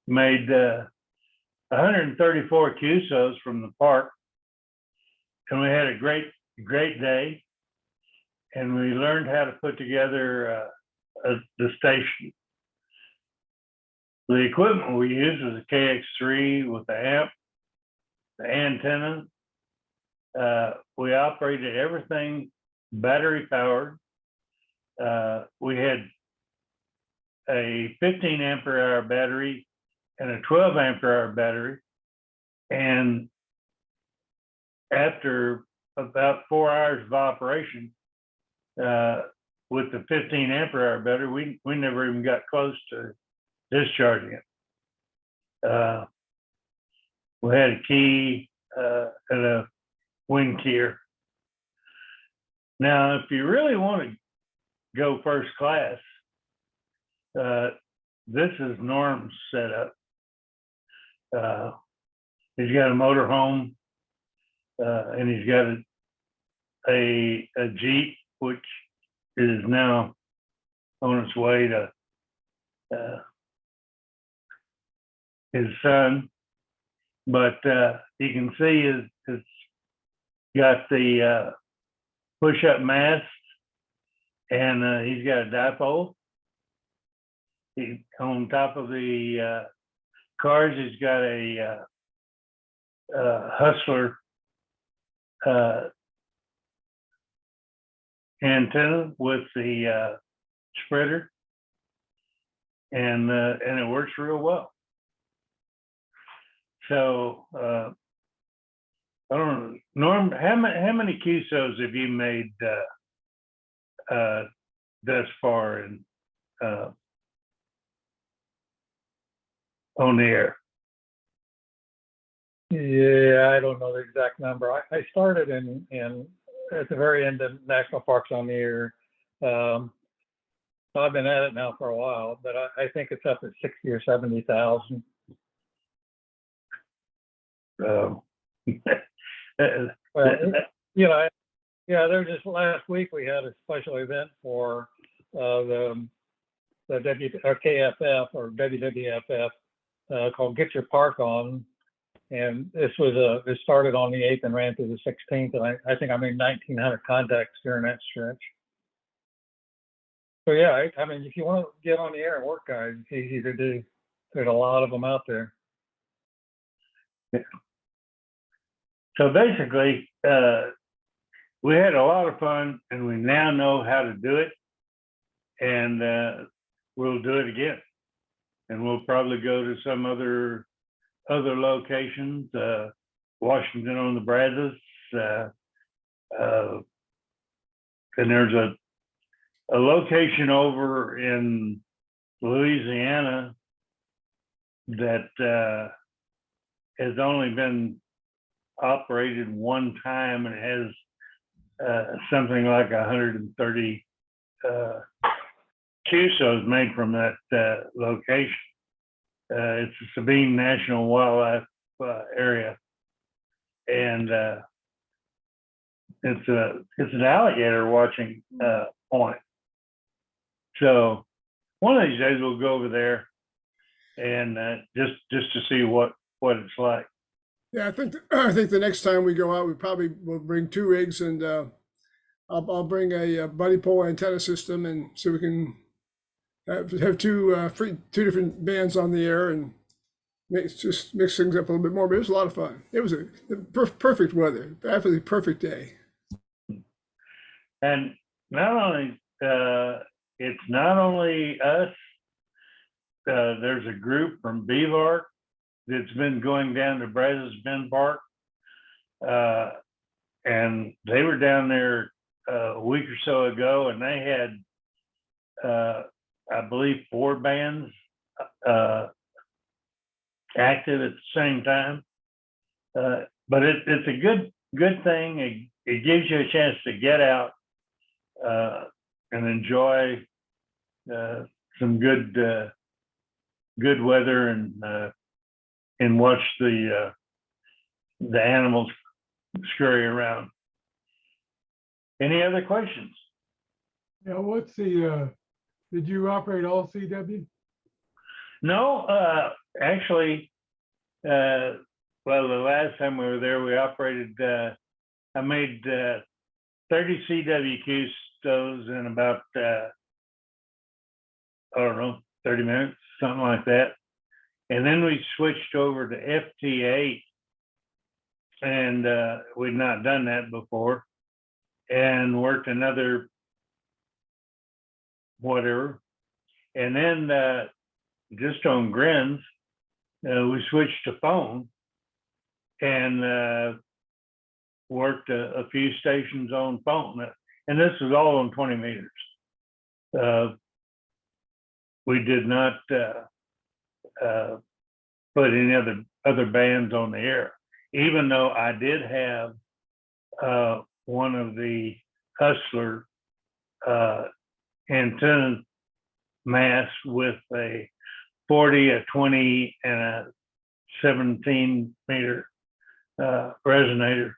made 134 QSOs from the park, and we had a great day, and we learned how to put together the station. The equipment we used was a KX3 with the amp, the antenna. We operated everything battery powered. We had a 15 ampere hour battery and a 12 ampere hour battery. And after about 4 hours of operation, with the 15 ampere hour battery, we never even got close to discharging it. We had a key and a wing keyer. Now, if you really want to go first class, this is Norm's setup. He's got a motor home, and he's got a Jeep, which is now on its way to his son. But you can see it's got the push-up mast, and he's got a dipole. On top of the cars, he's got a Hustler antenna with the spreader, and it works real well. So I don't know, Norm, how many QSOs have you made thus far in on the air? Yeah, I don't know the exact number. I started in at the very end of National Parks on the Air. So I've been at it now for a while, but I think it's up at 60 or 70,000. So, Well, you know, yeah, there just last week we had a special event for the KFF or WWFF called Get Your Park On. And this was it started on the 8th and ran through the 16th. And I think I made 1,900 contacts during that stretch. So yeah, I mean, if you want to get on the air and work, guys, it's easy to do. There's a lot of them out there. so basically, we had a lot of fun, and we now know how to do it, and we'll do it again. And we'll probably go to some other locations, Washington on the Brazos, and there's a location over in Louisiana that has only been operated one time, and has something like 130 QSOs made from that location. It's the Sabine National Wildlife Area, and it's an alligator watching point. So one of these days we'll go over there and just to see what it's like. Yeah, I think the next time we go out, we probably will bring 2 rigs, and I'll bring a buddy pole antenna system, and so we can have two different bands on the air and mix things up a little bit more. But it was a lot of fun. It was a perfect weather, absolutely perfect day. And not only it's not only us. There's a group from Beavar that's been going down to Brazos Bend Park, and they were down there a week or so ago, and they had I believe 4 bands active at the same time. But it's a good thing, it gives you a chance to get out and enjoy some good weather and watch the animals scurry around. Any other questions? Yeah, what's the, did you operate all CW? No, actually, well, the last time we were there, we operated, I made 30 CWQ stoves in about, I don't know, 30 minutes, something like that. And then we switched over to FT8, and we'd not done that before, and worked another whatever. And then just on grins, we switched to phone and worked a few stations on phone. And this was all on 20 meters. We did not put any other bands on the air, even though I did have one of the Hustler antenna masts with a 40, a 20, and a 17 meter resonator.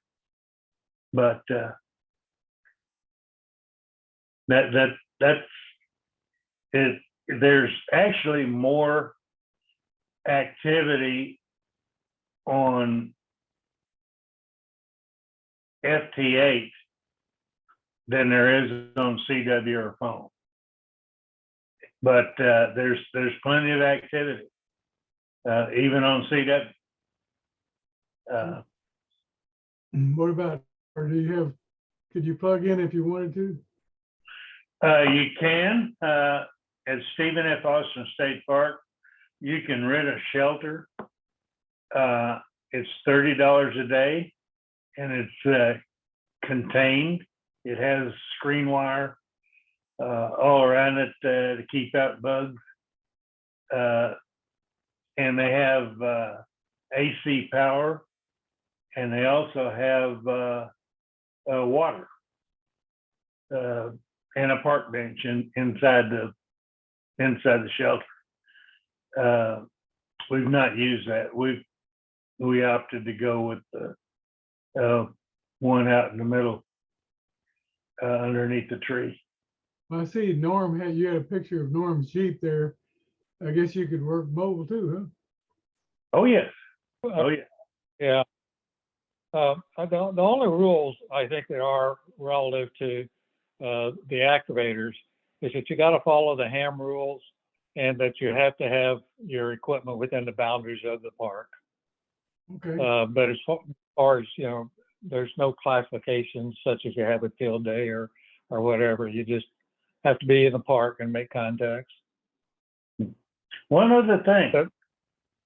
But that's it. There's actually more activity on FT8 than there is on CW or phone. But there's plenty of activity, even on CW. What about, or do you have, could you plug in if you wanted to? You can, at Stephen F. Austin State Park, you can rent a shelter. It's $30 a day, and it's contained. It has screen wire all around it to keep out bugs. And they have AC power, and they also have water and a park bench inside the shelter. We've not used that. We opted to go with the one out in the middle underneath the tree. I see Norm had, you had a picture of Norm's Jeep there. I guess you could work mobile too, Oh yes. Oh yeah. Yeah. The only rules I think there are relative to the activators is that you got to follow the ham rules and that you have to have your equipment within the boundaries of the park. huh? Okay. But as far as, there's no classifications such as you have a field day or whatever. You just have to be in the park and make contacts. One other thing.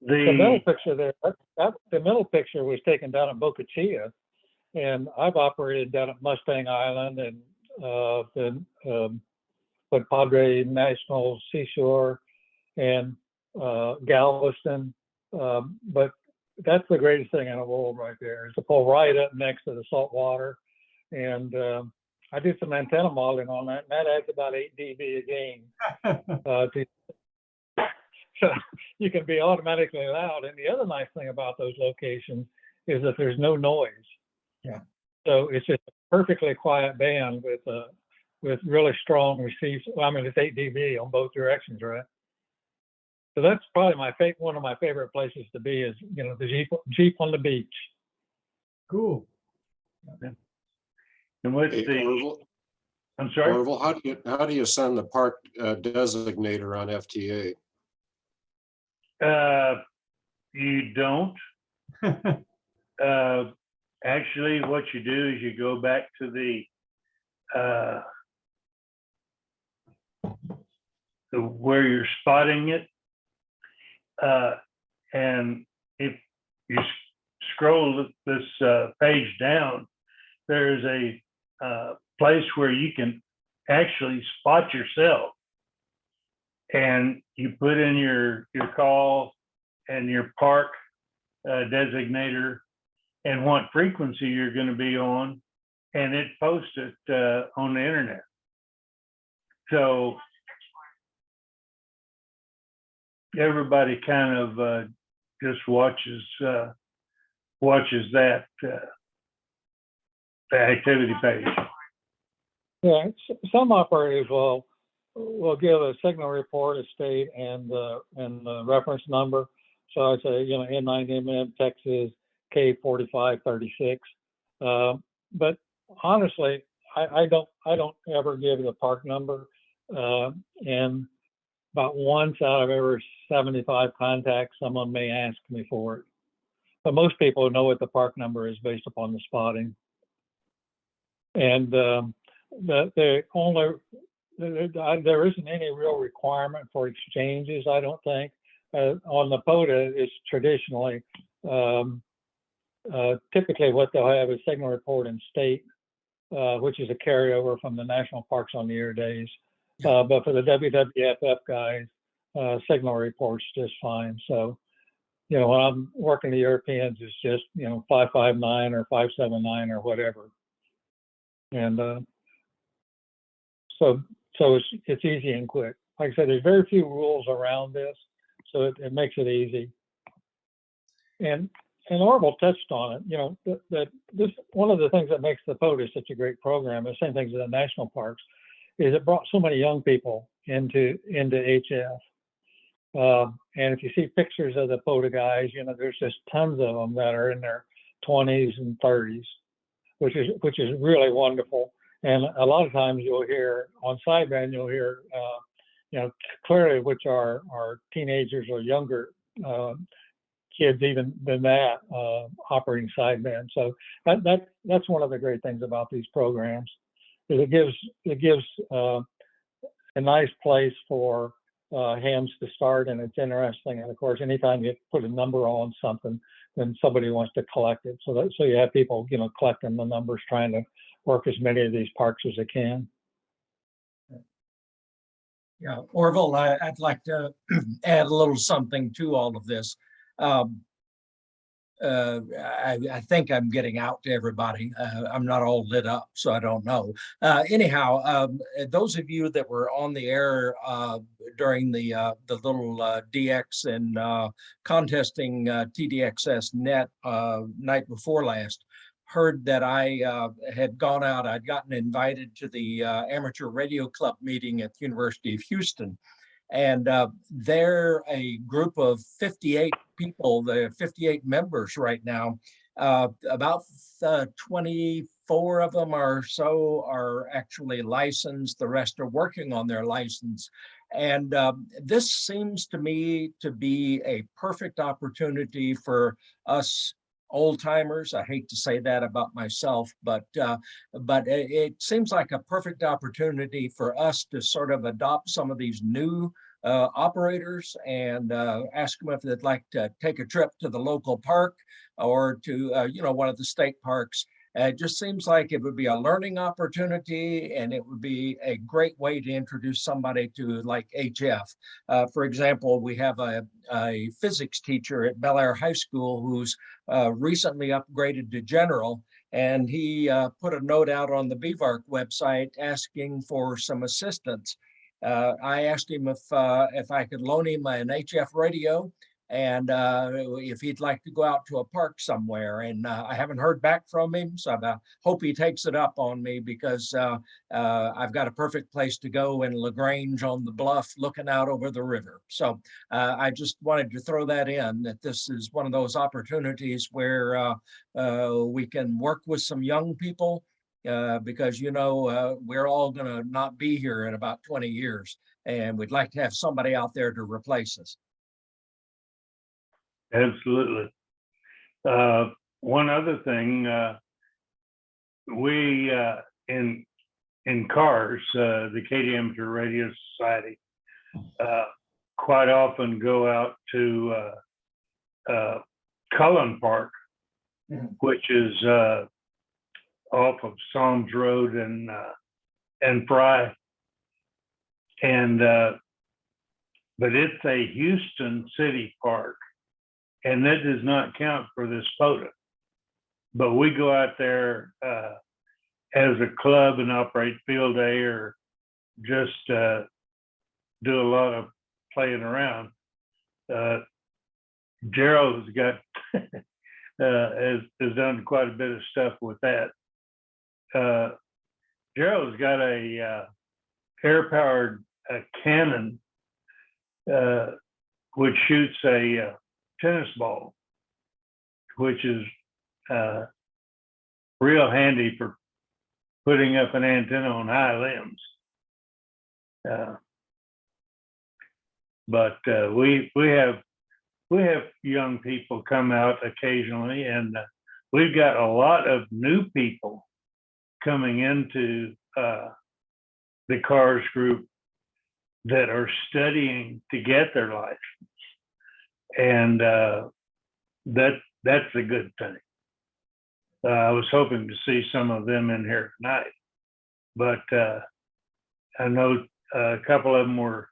The middle picture there, the middle picture was taken down at Boca Chia, and I've operated down at Mustang Island and Padre National Seashore and Galveston. But that's the greatest thing in the world right there, is to pull right up next to the salt water. And I did some antenna modeling on that, and that adds about 8 dB a gain. So you can be automatically loud. And the other nice thing about those locations is that there's no noise. Yeah. So it's just a perfectly quiet band with really strong receives. Well, I mean, it's 8 dB on both directions, right? So that's probably one of my favorite places to be is, the Jeep on the beach. Cool. And with Hey, Orville, I'm sorry. Orville, how do you send the park designator on FTA? You don't. Actually, what you do is you go back to the where you're spotting it, and if you scroll this page down, there's a place where you can actually spot yourself. And you put in your call and your park designator and what frequency you're going to be on, and it posts it on the internet. So everybody kind of just watches that the activity page. Yeah, some operators will give a signal report, a state, and the reference number. So I say, N9MM Texas K4536. But honestly, I don't ever give the park number. And about once out of every 75 contacts, someone may ask me for it. But most people know what the park number is based upon the spotting. And there isn't any real requirement for exchanges, I don't think. On the POTA, it's traditionally, typically what they'll have is signal report in state, which is a carryover from the National Parks on the Air days. But for the WWFF guys, signal report's just fine. So, when I'm working the Europeans, it's just, 559 or 579 or whatever. And so it's easy and quick. Like I said, there's very few rules around this, so it makes it easy. And Orville touched on it. That this one of the things that makes the POTA such a great program, the same things as the national parks, is it brought so many young people into HF. And if you see pictures of the POTA guys, there's just tons of them that are in their 20s and 30s, which is really wonderful. And a lot of times you'll hear on sideband, you'll hear, clearly which are teenagers or younger kids even than that operating sideband. So that's one of the great things about these programs. Is it gives a nice place for hams to start, and it's interesting. And of course, anytime you put a number on something, then somebody wants to collect it. So you have people, collecting the numbers, trying to work as many of these parks as they can. Yeah, Orville, I'd like to add a little something to all of this. I think I'm getting out to everybody. I'm not all lit up, so I don't know. Anyhow, those of you that were on the air during the little DX and contesting TDXS net night before last, heard that I had gone out. I'd gotten invited to the Amateur Radio Club meeting at the University of Houston. And they're a group of 58 people, they're 58 members right now. About 24 of them or so are actually licensed. The rest are working on their license. And this seems to me to be a perfect opportunity for us old timers. I hate to say that about myself, but it seems like a perfect opportunity for us to sort of adopt some of these new operators and ask them if they'd like to take a trip to the local park or to one of the state parks. It just seems like it would be a learning opportunity, and it would be a great way to introduce somebody to like HF. For example, we have a physics teacher at Bel Air High School who's recently upgraded to general, and he put a note out on the BVARC website asking for some assistance. I asked him if I could loan him an HF radio, and if he'd like to go out to a park somewhere. And I haven't heard back from him, so I hope he takes it up on me, because I've got a perfect place to go in LaGrange on the bluff looking out over the river. So I just wanted to throw that in, that this is one of those opportunities where we can work with some young people, because we're all going to not be here in about 20 years, and we'd like to have somebody out there to replace us. Absolutely. One other thing, we in cars, the Katy Amateur Radio Society, quite often go out to Cullen Park, which is off of Psalms Road and Fry, and but it's a Houston City Park, and that does not count for this POTA. But we go out there as a club and operate field day or just do a lot of playing around. Gerald's got has done quite a bit of stuff with that. Gerald's got a air-powered cannon which shoots a tennis ball, which is real handy for putting up an antenna on high limbs. But we have young people come out occasionally, and we've got a lot of new people coming into the CARS group that are studying to get their license, and that's a good thing. I was hoping to see some of them in here tonight, but I know a couple of them were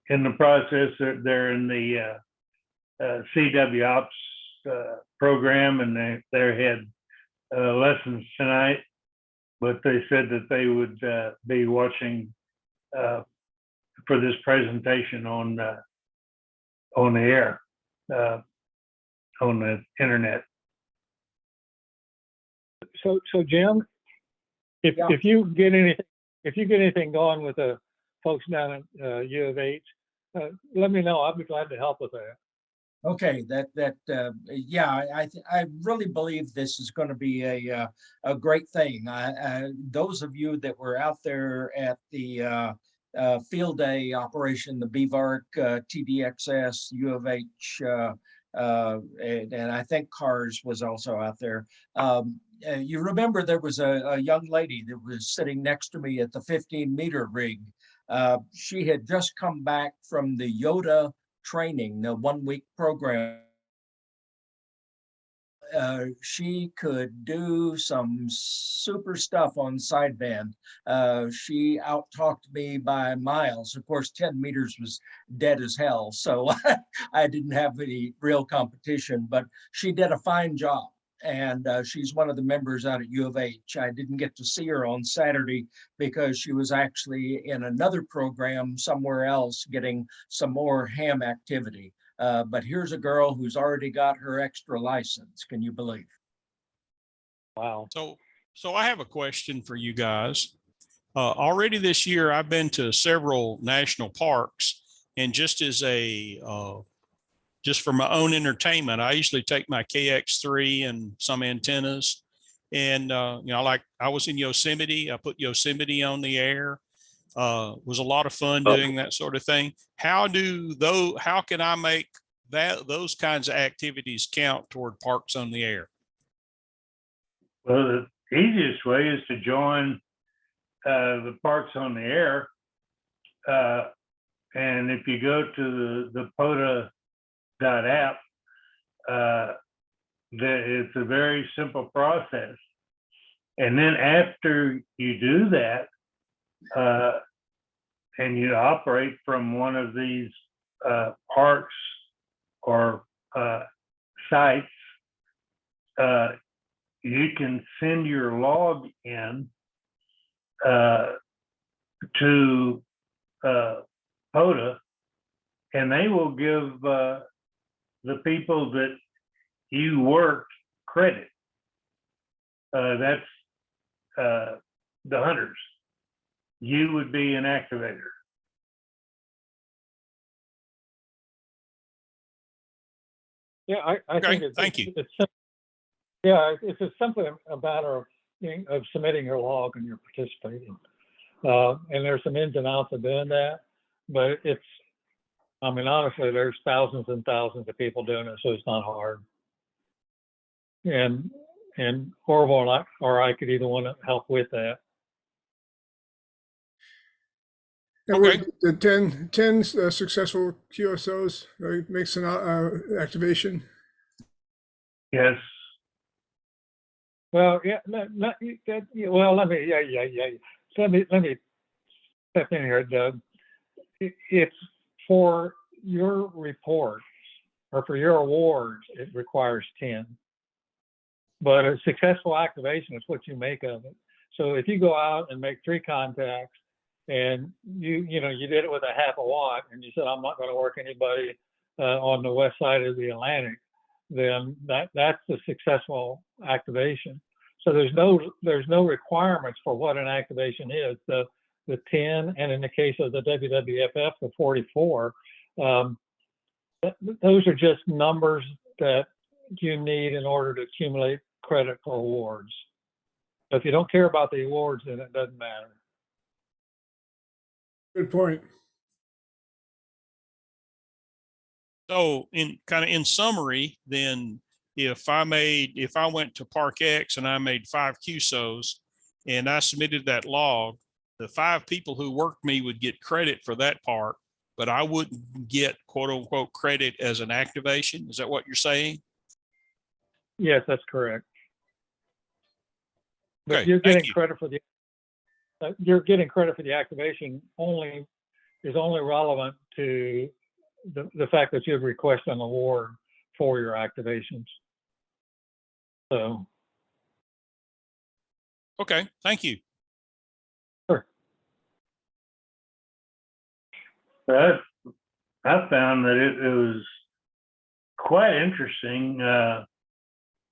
in the process. They're in the CW Ops program, and they had lessons tonight, but they said that they would be watching for this presentation on the air, on the internet. So Jim, if you get anything going with the folks down at U of H, let me know. I'll be glad to help with that. Okay, yeah, I really believe this is going to be a great thing. Those of you that were out there at the field day operation, the BVARC, TDXS, U of H, and I think CARS was also out there. You remember there was a young lady that was sitting next to me at the 15-meter rig. She had just come back from the Yoda training, the 1-week program. She could do some super stuff on sideband. She out-talked me by miles. Of course, 10 meters was dead as hell, so I didn't have any real competition, but she did a fine job. And she's one of the members out at U of H. I didn't get to see her on Saturday because she was actually in another program somewhere else getting some more ham activity. But here's a girl who's already got her extra license. Can you believe? Wow. So I have a question for you guys. Already this year, I've been to several national parks, and just as just for my own entertainment, I usually take my KX3 and some antennas. And, like I was in Yosemite, I put Yosemite on the air. Was a lot of fun doing that sort of thing. How can I make those kinds of activities count toward parks on the air? Well, the easiest way is to join the Parks on the Air. And if you go to the POTA.app, it's a very simple process. And then after you do that, and you operate from one of these parks or sites, you can send your log in to POTA, and they will give the people that you worked credit. That's the hunters. You would be an activator. Yeah, I think thank you. It's just simply a matter of submitting your log and you're participating. And there's some ins and outs of doing that, but honestly, there's thousands and thousands of people doing it, so it's not hard. And Orville or I could either want to help with that. And Okay. the 10 successful QSOs makes an activation. Yes. Well, yeah, let me step in here, Doug. It's for your reports or for your awards, it requires 10. but a successful activation is what you make of it. So if you go out and make 3 contacts and you did it with a half a watt and you said, I'm not going to work anybody on the west side of the Atlantic, then that's a successful activation. So there's no requirements for what an activation is. The 10, and in the case of the WWFF, the 44, those are just numbers that you need in order to accumulate credit for awards. If you don't care about the awards, then it doesn't matter. Good point. So in summary, then if I went to Park X and I made 5 QSOs and I submitted that log, the 5 people who worked me would get credit for that part, but I wouldn't get quote unquote credit as an activation. Is that what you're saying? Yes, that's correct. But Okay, you're thank getting you. credit for the activation is only relevant to the fact that you've requested an award for your activations. So. Okay, thank you. Sure. I found that it was quite interesting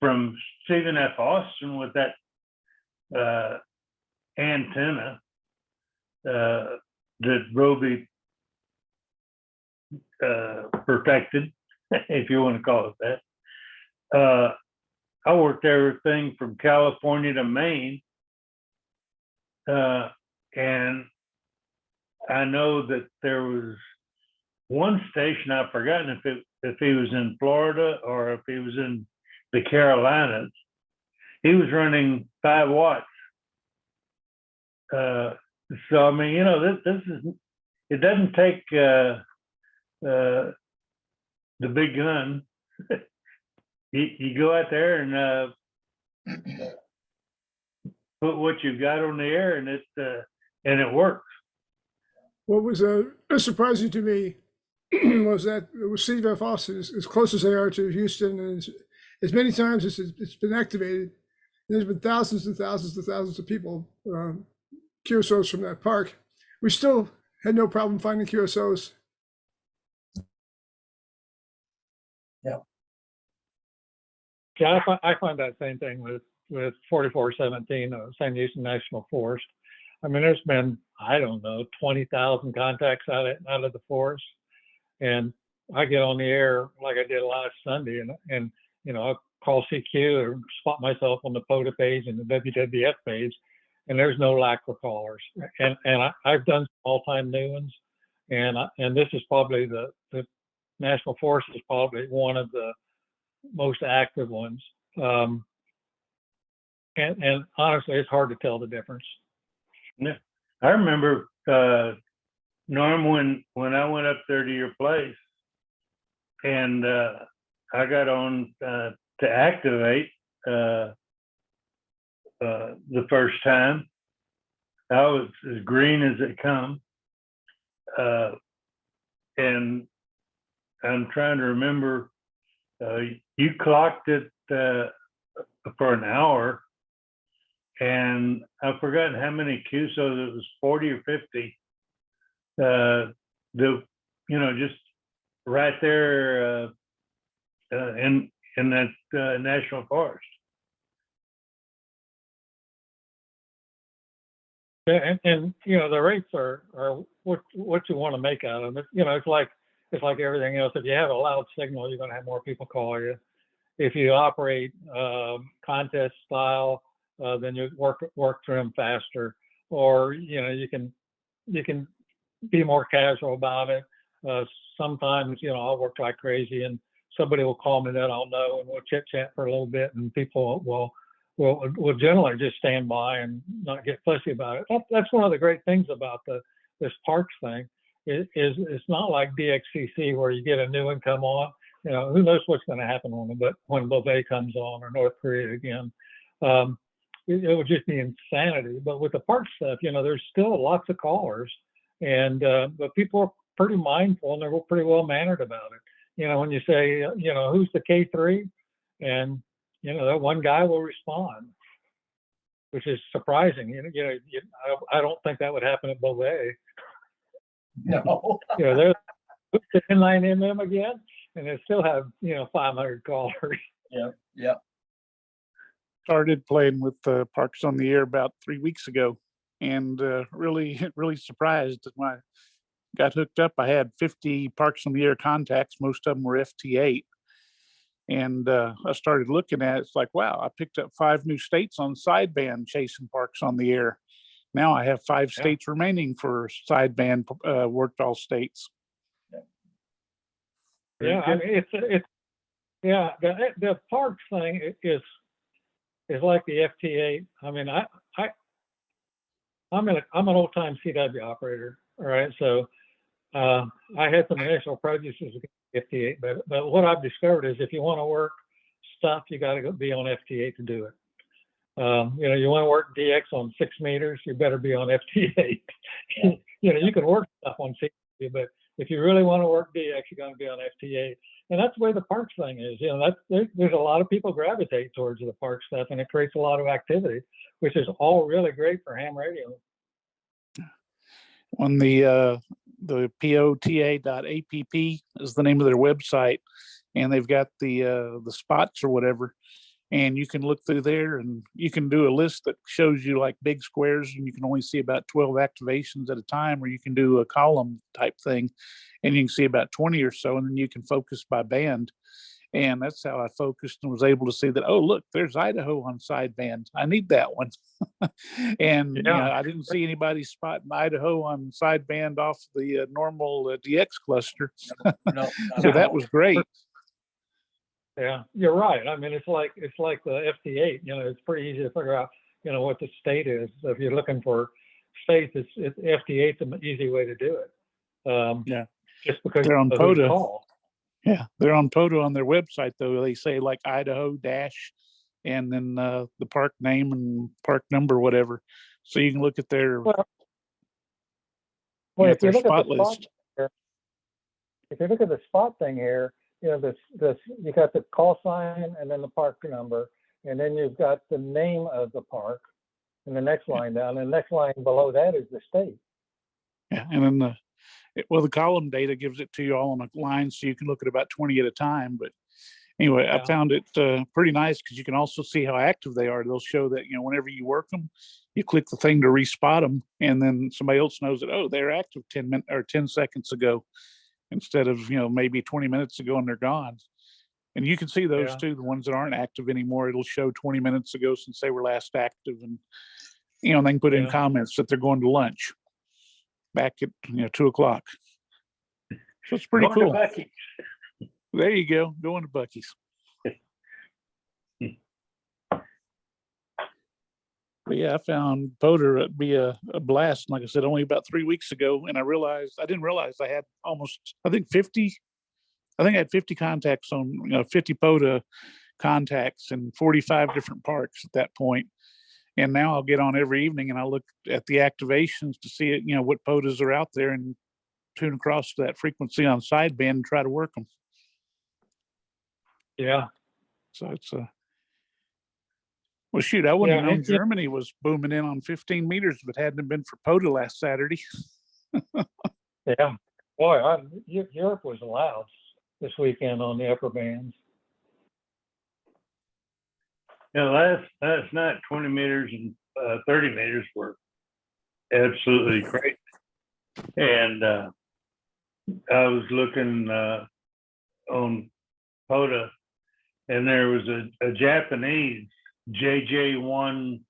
from Stephen F. Austin with that antenna that Roby perfected, if you want to call it that. I worked everything from California to Maine, and I know that there was one station, I've forgotten if he was in Florida or if he was in the Carolinas. He was running 5 watts. So I mean, this is, it doesn't take the big gun. You go out there and put what you've got on the air, and it works. What was surprising to me was that Steve F. Austin, as close as they are to Houston, and as many times as it's been activated, there's been thousands and thousands and thousands of people, QSOs from that park. We still had no problem finding QSOs. Yeah, I find that same thing with 4417, San Houston National Forest. I mean, there's been, I don't know, 20,000 contacts out of the forest, and I get on the air like I did last Sunday, and I'll call CQ or spot myself on the POTA page and the WWF page, and there's no lack for callers. And I've done all-time new ones, and this is probably the National Forest is probably one of the most active ones. And honestly, it's hard to tell the difference. Yeah, I remember Norm when I went up there to your place, and I got on to activate the first time. I was as green as it come, and I'm trying to remember. You clocked it for an hour, and I've forgotten how many QSOs. It was 40 or 50. Just right there in that national forest. Yeah, and the rates are what you want to make out of it. It's like everything else. If you have a loud signal, you're going to have more people call you. If you operate contest style, then you work through them faster, or you can be more casual about it. Sometimes I'll work like crazy, and somebody will call me that I'll know, and we'll chit chat for a little bit, and people will generally just stand by and not get fussy about it. That's one of the great things about this parks thing. It's not like DXCC where you get a new one come on. Who knows what's going to happen when Beauvais comes on, or North Korea again. It would just be insanity. But with the park stuff, there's still lots of callers, and but people are pretty mindful, and they're pretty well mannered about it. When you say, who's the K3, and that one guy will respond, which is surprising. I don't think that would happen at Beauvais. No. They're inline MM again, and they still have 500 callers. Yeah. Started playing with Parks on the Air about 3 weeks ago, and really surprised when I got hooked up. I had 50 Parks on the Air contacts. Most of them were FT8. And I started looking at it. It's like, wow, I picked up 5 new states on sideband chasing Parks on the Air. Now I have 5 states remaining for sideband worked all states. Yeah, I mean, the Parks thing is like the FT8. I mean, I'm an old time CW operator, all right? So I had some initial prejudices against FT8, but what I've discovered is if you want to work stuff, you got to be on FT8 to do it. You want to work DX on 6 meters, you better be on FT8. You can work stuff on 6 meters, but if you really want to work DX, you're going to be on FT8. And that's the way the Parks thing is. There's a lot of people gravitate towards the Park stuff, and it creates a lot of activity, which is all really great for ham radio. On the POTA.app is the name of their website, and they've got the spots or whatever, and you can look through there and you can do a list that shows you like big squares, and you can only see about 12 activations at a time, or you can do a column type thing and you can see about 20 or so, and then you can focus by band. And that's how I focused and was able to see that, oh, look, there's Idaho on sideband. I need that one. And I didn't see anybody spotting Idaho on sideband off the normal DX cluster. No, so that was great. Yeah, you're right. I mean, it's like the FT8. It's pretty easy to figure out, what the state is. So if you're looking for states, it's FT8's an easy way to do it. Just because they're on of who to POTA. call. Yeah, they're on POTA on their website, though. They say like Idaho dash and then the park name and park number, whatever. So you can look at their, if you their look at spot the list. spot here, if you look at the spot thing here, this you got the call sign and then the park number, and then you've got the name of the park, and the next line down, and the next line below that is the state. Yeah, and then the column data gives it to you all on a line, so you can look at about 20 at a time. But anyway, I found it pretty nice because you can also see how active they are. They'll show that, whenever you work them, you click the thing to respot them, and then somebody else knows that, oh, they're active 10 minutes or 10 seconds ago instead of, maybe 20 minutes ago and they're gone. And you can see those too, the ones that aren't active anymore. It'll show 20 minutes ago since they were last active, and they can put in comments that they're going to lunch back at 2:00. So it's pretty cool. There you go, going to Buc-ee's. But yeah, I found POTA be a blast. Like I said, only about 3 weeks ago, and I didn't realize I had almost, I think I had 50 contacts on 50 POTA contacts in 45 different parks at that point. And now I'll get on every evening and I'll look at the activations to see what POTAs are out there and tune across to that frequency on sideband and try to work them. Yeah. So it's well, shoot, I wouldn't have known Germany was booming in on 15 meters if it hadn't been for POTA last Saturday. Yeah. Boy, Europe was loud this weekend on the upper bands. Last night, 20 meters and 30 meters were absolutely great. And I was looking on POTA, and there was a Japanese JJ1,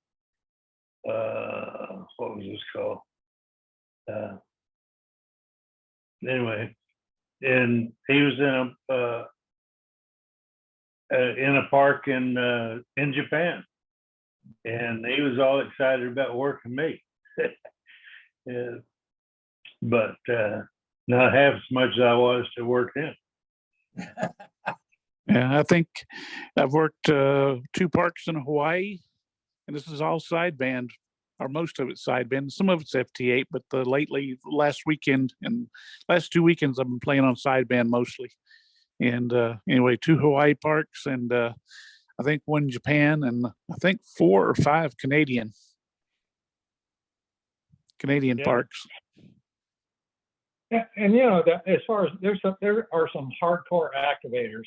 what was this called? Anyway, and he was in a park in Japan, and he was all excited about working me. But not half as much as I was to work him. Yeah, I think I've worked 2 parks in Hawaii, and this is all sideband, or most of it's sideband. Some of it's FT8, but last weekend and last 2 weekends, I've been playing on sideband mostly. And anyway, 2 Hawaii parks, and I think one Japan, and I think 4 or 5 Canadian Yeah. parks. Yeah, and you know that as far as there are some hardcore activators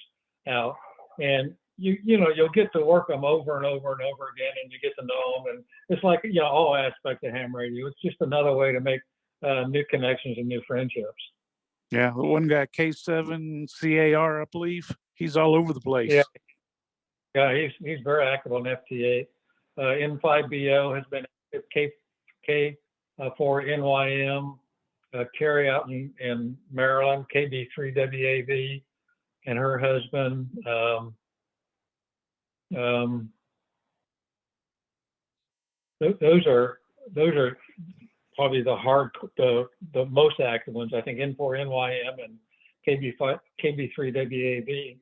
out, and you know you'll get to work them over and over and over again, and you get to know them, and it's like all aspects of ham radio. It's just another way to make new connections and new friendships. Yeah, the one guy, K7 CAR, I believe, he's all over the place. Yeah, yeah, he's very active on FT8. N5BO has been active, K4NYM. Carrie out in Maryland, KB3WAV, and her husband. Those are probably the most active ones. I think N4NYM and KB3WAV.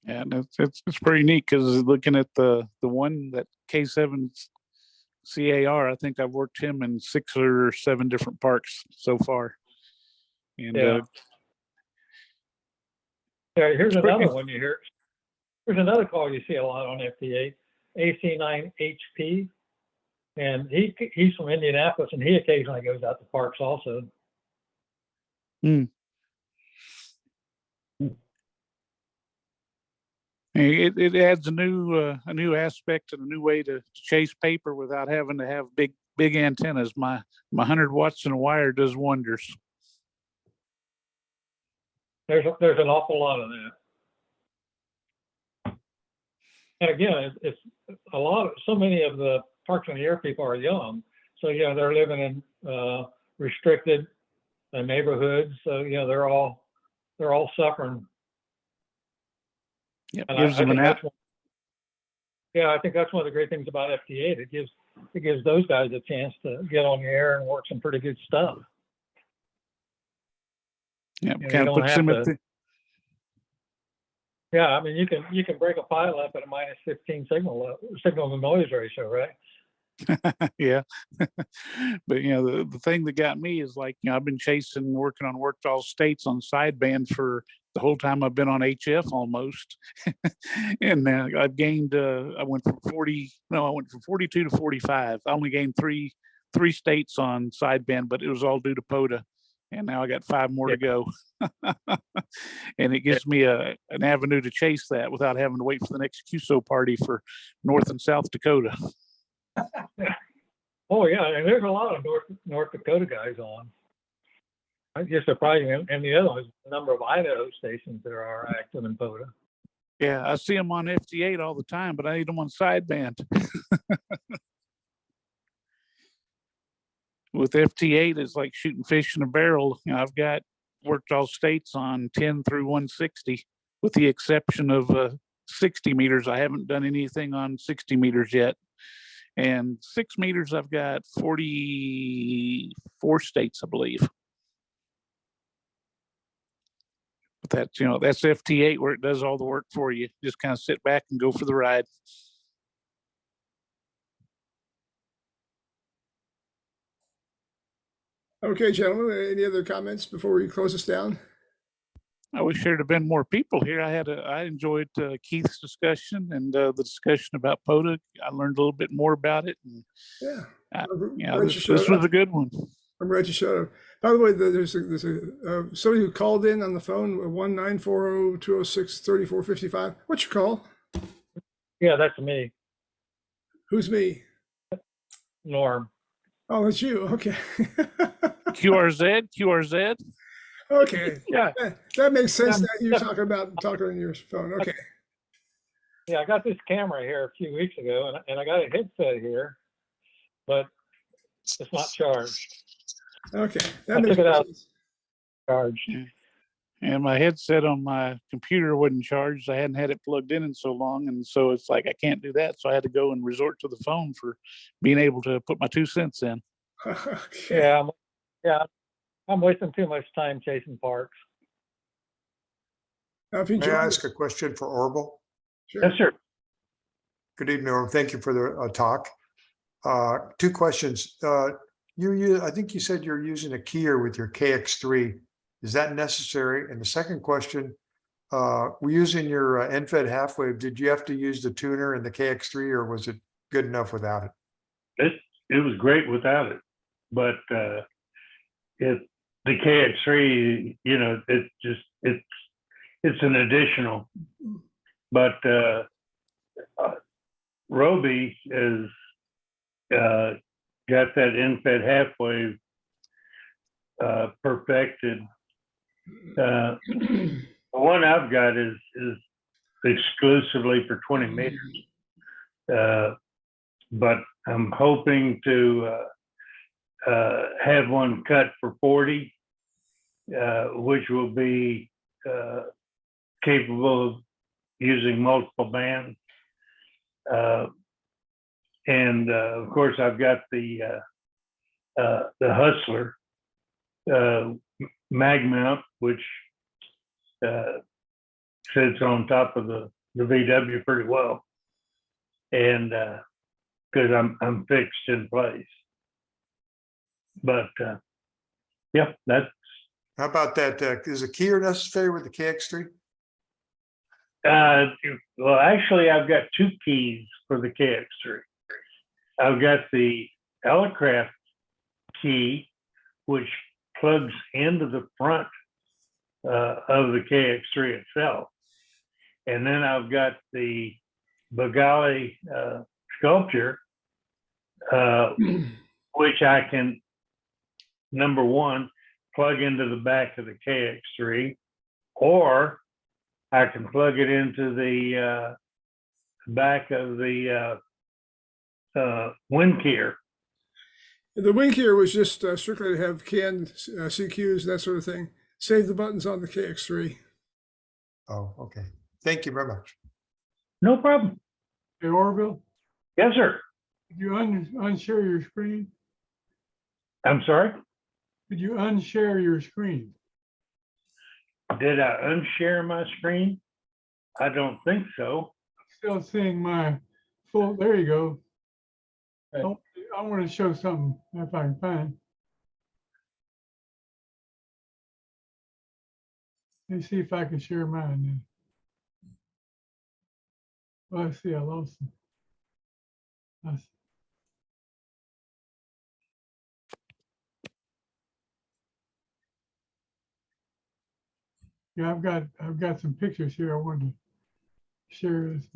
Yeah, and it's pretty neat because looking at the one that K7 CAR, I think I've worked him in 6 or 7 different parks so far. And Yeah. Here's another one you hear. There's another call you see a lot on FT8, AC9HP, and he's from Indianapolis, and he occasionally goes out to parks also. It adds a new aspect and a new way to chase paper without having to have big antennas. My 100 watts in a wire does wonders. There's an awful lot of that. And again, it's so many of the Parks on the Air people are young, so they're living in restricted neighborhoods, so they're all suffering. Yep, And gives them an out. I think that's one of the great things about FT8. It gives those guys a chance to get on the air and work some pretty good stuff. Yeah, kind of puts them at the. Yeah, I mean you can break a pile up at a -15 signal to noise ratio, right? Yeah, but the thing that got me is like I've been working on worked all states on sideband for the whole time I've been on HF almost, and I've gained. I went from 42 to 45. I only gained three states on sideband, but it was all due to POTA, and now I got 5 more to go. And it gives me an avenue to chase that without having to wait for the next QSO party for North and South Dakota. Oh yeah, and there's a lot of North Dakota guys on. I'm just surprised, and the other one is the number of Idaho stations that are active in POTA. Yeah, I see them on FT8 all the time, but I need them on sideband. With FT8, it's like shooting fish in a barrel. I've got worked all states on 10 through 160, with the exception of 60 meters. I haven't done anything on 60 meters yet. And 6 meters, I've got 44 states, I believe. But that's FT8 where it does all the work for you. Just kind of sit back and go for the ride. Okay, gentlemen, any other comments before we close this down? I wish there'd have been more people here. I enjoyed Keith's discussion and the discussion about POTA. I learned a little bit more about it. And, this was a good one. I'm glad you showed up. By the way, there's somebody who called in on the phone, 1-940-206-3455. What's your call? Yeah, that's me. Who's me? Norm. Oh, it's you. Okay. QRZ. Okay. Yeah. That makes sense. That you're talking on your phone. Okay. Yeah, I got this camera here a few weeks ago, and I got a headset here, but it's not charged. Okay. I took it out. Charged. And my headset on my computer wasn't charged. I hadn't had it plugged in so long, and so it's like I can't do that. So I had to go and resort to the phone for being able to put my 2 cents in. Okay. I'm wasting too much time chasing parks. Now, if you May join I us- ask a question for Orville? Sure. Yes, sir. Good evening, Orville. Thank you for the talk. 2 questions. I think you said you're using a keyer with your KX3. Is that necessary? And the second question, using your NFED half wave, did you have to use the tuner and the KX3 or was it good enough without it? It was great without it, but the KX3, it's an additional. But Roby is got that NFED half wave perfected. The one I've got is exclusively for 20 meters. But I'm hoping to have one cut for 40, which will be capable of using multiple bands. And of course, I've got the Hustler mag mount, which sits on top of the VW pretty well. And because I'm fixed in place. But yeah, that's. How about that? Is a keyer necessary with the KX3? Well, actually, I've got two keys for the KX3. I've got the Elecraft key, which plugs into the front of the KX3 itself. And then I've got the Bagale Sculpture, which I can, number one, plug into the back of the KX3, or I can plug it into the back of the wind keyer. The wing keyer was just strictly to have canned CQs, that sort of thing. Save the buttons on the KX3. Oh, okay. Thank you very much. No problem. Hey, Orville, Yes, sir. could you unshare your screen? I'm sorry. Could you unshare your screen? Did I unshare my screen? I don't think so. Still seeing my full, there you go. Right. Oh, I want to show something if I can find. Let me see if I can share mine then. Well, I see, I lost them. Yeah, I've got some pictures here. I wanted to share this.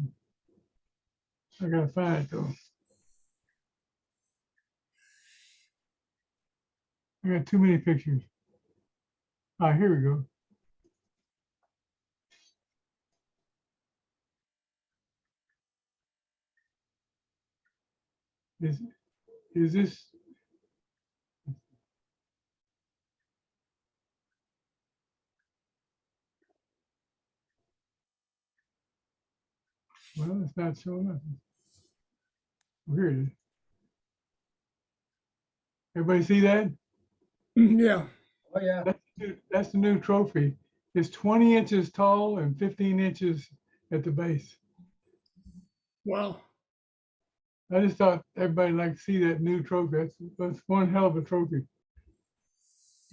I gotta find it though. I got too many pictures. Ah, here we go. Is this? Well, it's not showing up. Here it is. Everybody see that? Yeah. Oh, yeah. That's the new trophy. It's 20 inches tall and 15 inches at the base. Wow. I just thought everybody like to see that new trophy. That's one hell of a trophy.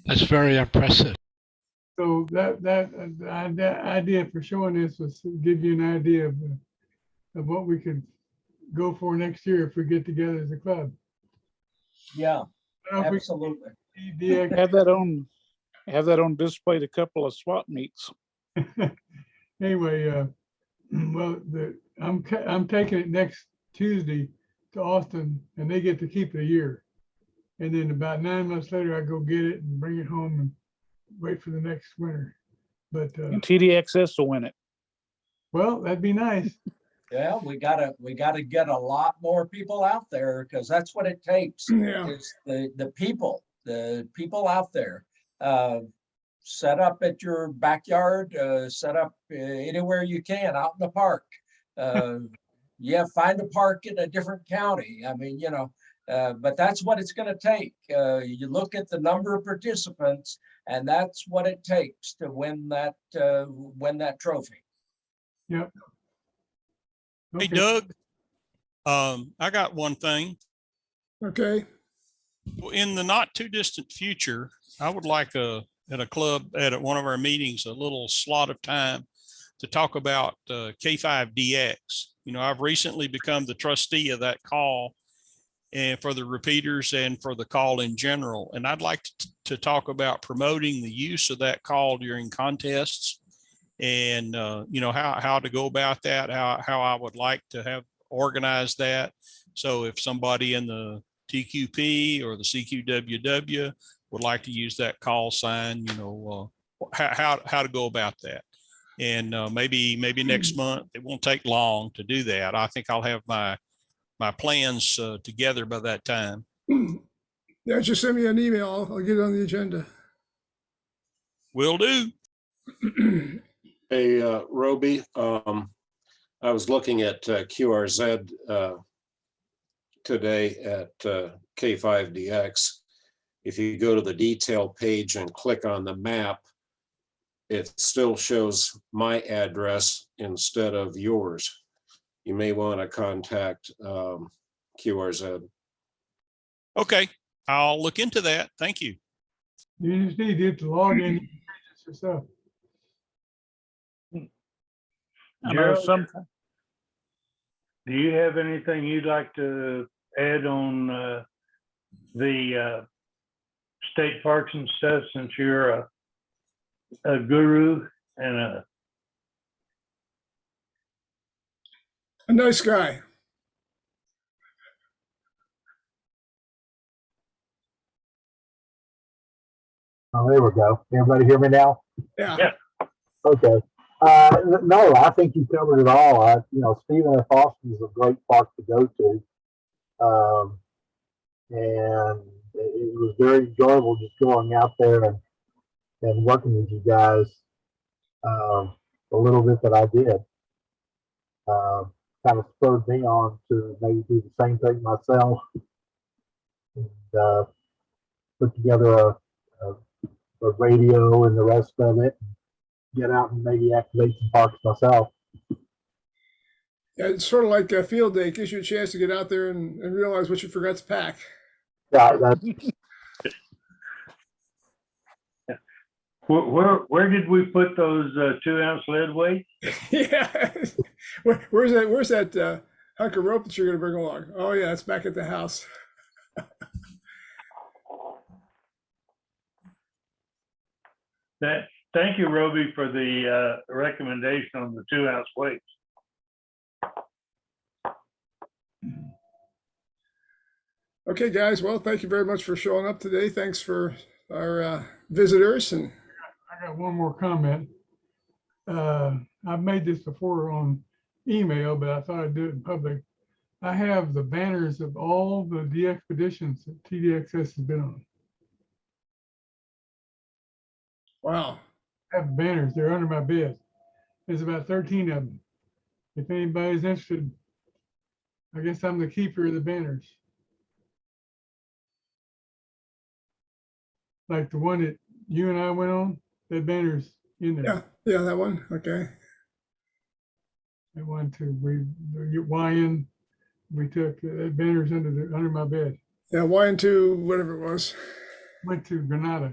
That's very impressive. So that idea for showing this was to give you an idea of what we could go for next year if we get together as a club. Yeah, I don't know if we absolutely. can TDX. Have that on display at a couple of swap meets. Anyway, well, I'm taking it next Tuesday to Austin, and they get to keep it a year. And then about 9 months later, I go get it and bring it home and wait for the next winter. But And TDXS will win it. well, that'd be nice. Yeah, we gotta get a lot more people out there because that's what it takes. Yeah. It's the people out there. Set up at your backyard, set up anywhere you can out in the park. Yeah, find a park in a different county. I mean, but that's what it's going to take. You look at the number of participants, and that's what it takes to win that trophy. Yep. Hey, Okay. Doug, I got one thing. Okay. In the not too distant future, I would like at a club, at one of our meetings, a little slot of time to talk about K5DX. You know, I've recently become the trustee of that call and for the repeaters and for the call in general. And I'd like to talk about promoting the use of that call during contests and, you know, how to go about that, how I would like to have organized that. So if somebody in the TQP or the CQWW would like to use that call sign, you know, how to go about that. And maybe next month, it won't take long to do that. I think I'll have my plans together by that time. Yeah, just send me an email. I'll get it on the agenda. Will do. Hey, Roby, I was looking at QRZ today at K5DX. If you go to the detail page and click on the map, it still shows my address instead of yours. You may want to contact QRZ. Okay, I'll look into that. Thank you. You just need to log in yourself. I know Gerald, sometimes. do you have anything you'd like to add on the state parks and stuff, since you're a guru and A nice guy. Oh, there we go. Everybody hear me now? Yeah. Yeah. Okay. No, I think you covered it all. Stephen F. Austin is a great park to go to. And it was very enjoyable just going out there and working with you guys a little bit that I did. Kind of spurred me on to maybe do the same thing myself and put together a radio and the rest of it. Get out and maybe activate some parks myself. Yeah, it's sort of like a field day. It gives you a chance to get out there and realize what you forgot to pack. Yeah, where did we put those 2-ounce lead weights? Yeah. Where's that hunk of rope that you're going to bring along? Oh yeah, it's back at the house. Thank you, Roby, for the recommendation on the 2-ounce weights. Okay, guys. Well, thank you very much for showing up today. Thanks for our visitors. And I got one more comment. I've made this before on email, but I thought I'd do it in public. I have the banners of all the expeditions that TDXS has been on. wow. I have banners. They're under my bed. There's about 13 of them. If anybody's interested, I guess I'm the keeper of the banners. Like the one that you and I went on, that banner's in there. Yeah, that one. Okay. That one too. YN, we took that banner's under my bed. Yeah, YN2, whatever it was. Went to Granada.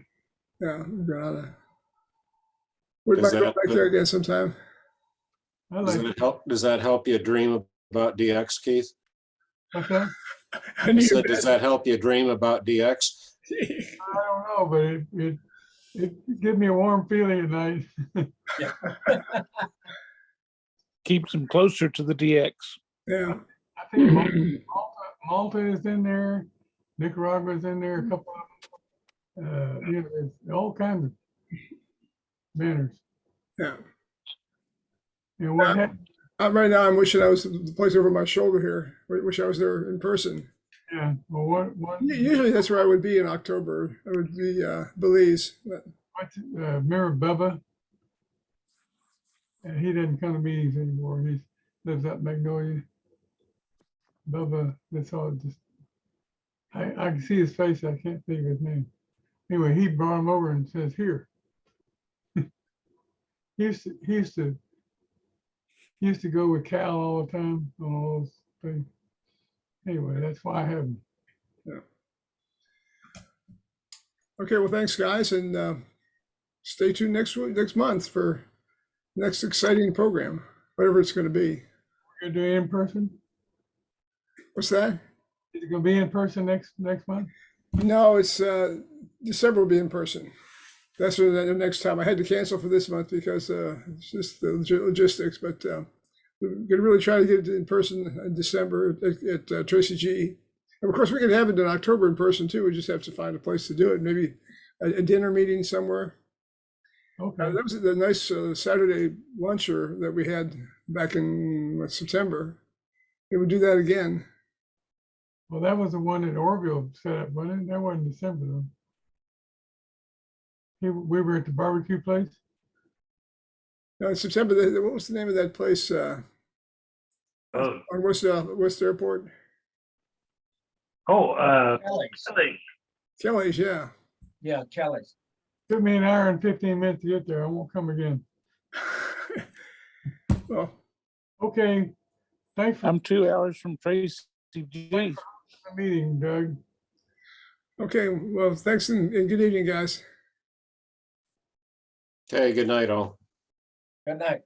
Yeah, Granada. We Does might go that- back there again sometime. I Does like that help? Does that help you dream about DX, Keith? what's that? I knew Said, does that help you dream about DX? I don't know, but it gives me a warm feeling at night. Keeps them closer to the DX. Yeah. I think Malta is in there, Nicaragua is in there, a couple of them. There's all kinds of banners. Yeah. And what happened? Right now, I'm wishing I was the place over my shoulder here. I wish I was there in person. Yeah. Well, Usually that's where I would be in October. I would be Belize. But remember Bubba? He doesn't come to meetings anymore. He lives up Magnolia. Bubba, that's all. Just I can see his face. I can't think of his name. Anyway, he brought him over and says, "Here." He used to go with Cal all the time on all those things. Anyway, that's why I have him. yeah. Okay, well, thanks, guys, and stay tuned next month for next exciting program, whatever it's going to be. We're gonna do it in person? What's that? Is it gonna be in person next month? No, it's December will be in person. That's the next time. I had to cancel for this month because it's just the logistics, but we're going to really try to get it in person in December at Tracy G. And of course, we can have it in October in person too. We just have to find a place to do it. Maybe a dinner meeting somewhere. Okay. That was the nice Saturday luncher that we had back in September. We would do that again. Well, that was the one that Orville set up, wasn't it? That wasn't December though. We were at the barbecue place. No, in September, what was the name of that place on West Airport? Kelly's. Kelly's, yeah. Yeah, Kelly's. Took me an hour and 15 minutes to get there. I won't come again. Well, okay. Thanks for I'm 2 hours from Tracy G. the meeting, Doug. okay. Well, thanks and good evening, guys. Okay, good night all. Good night.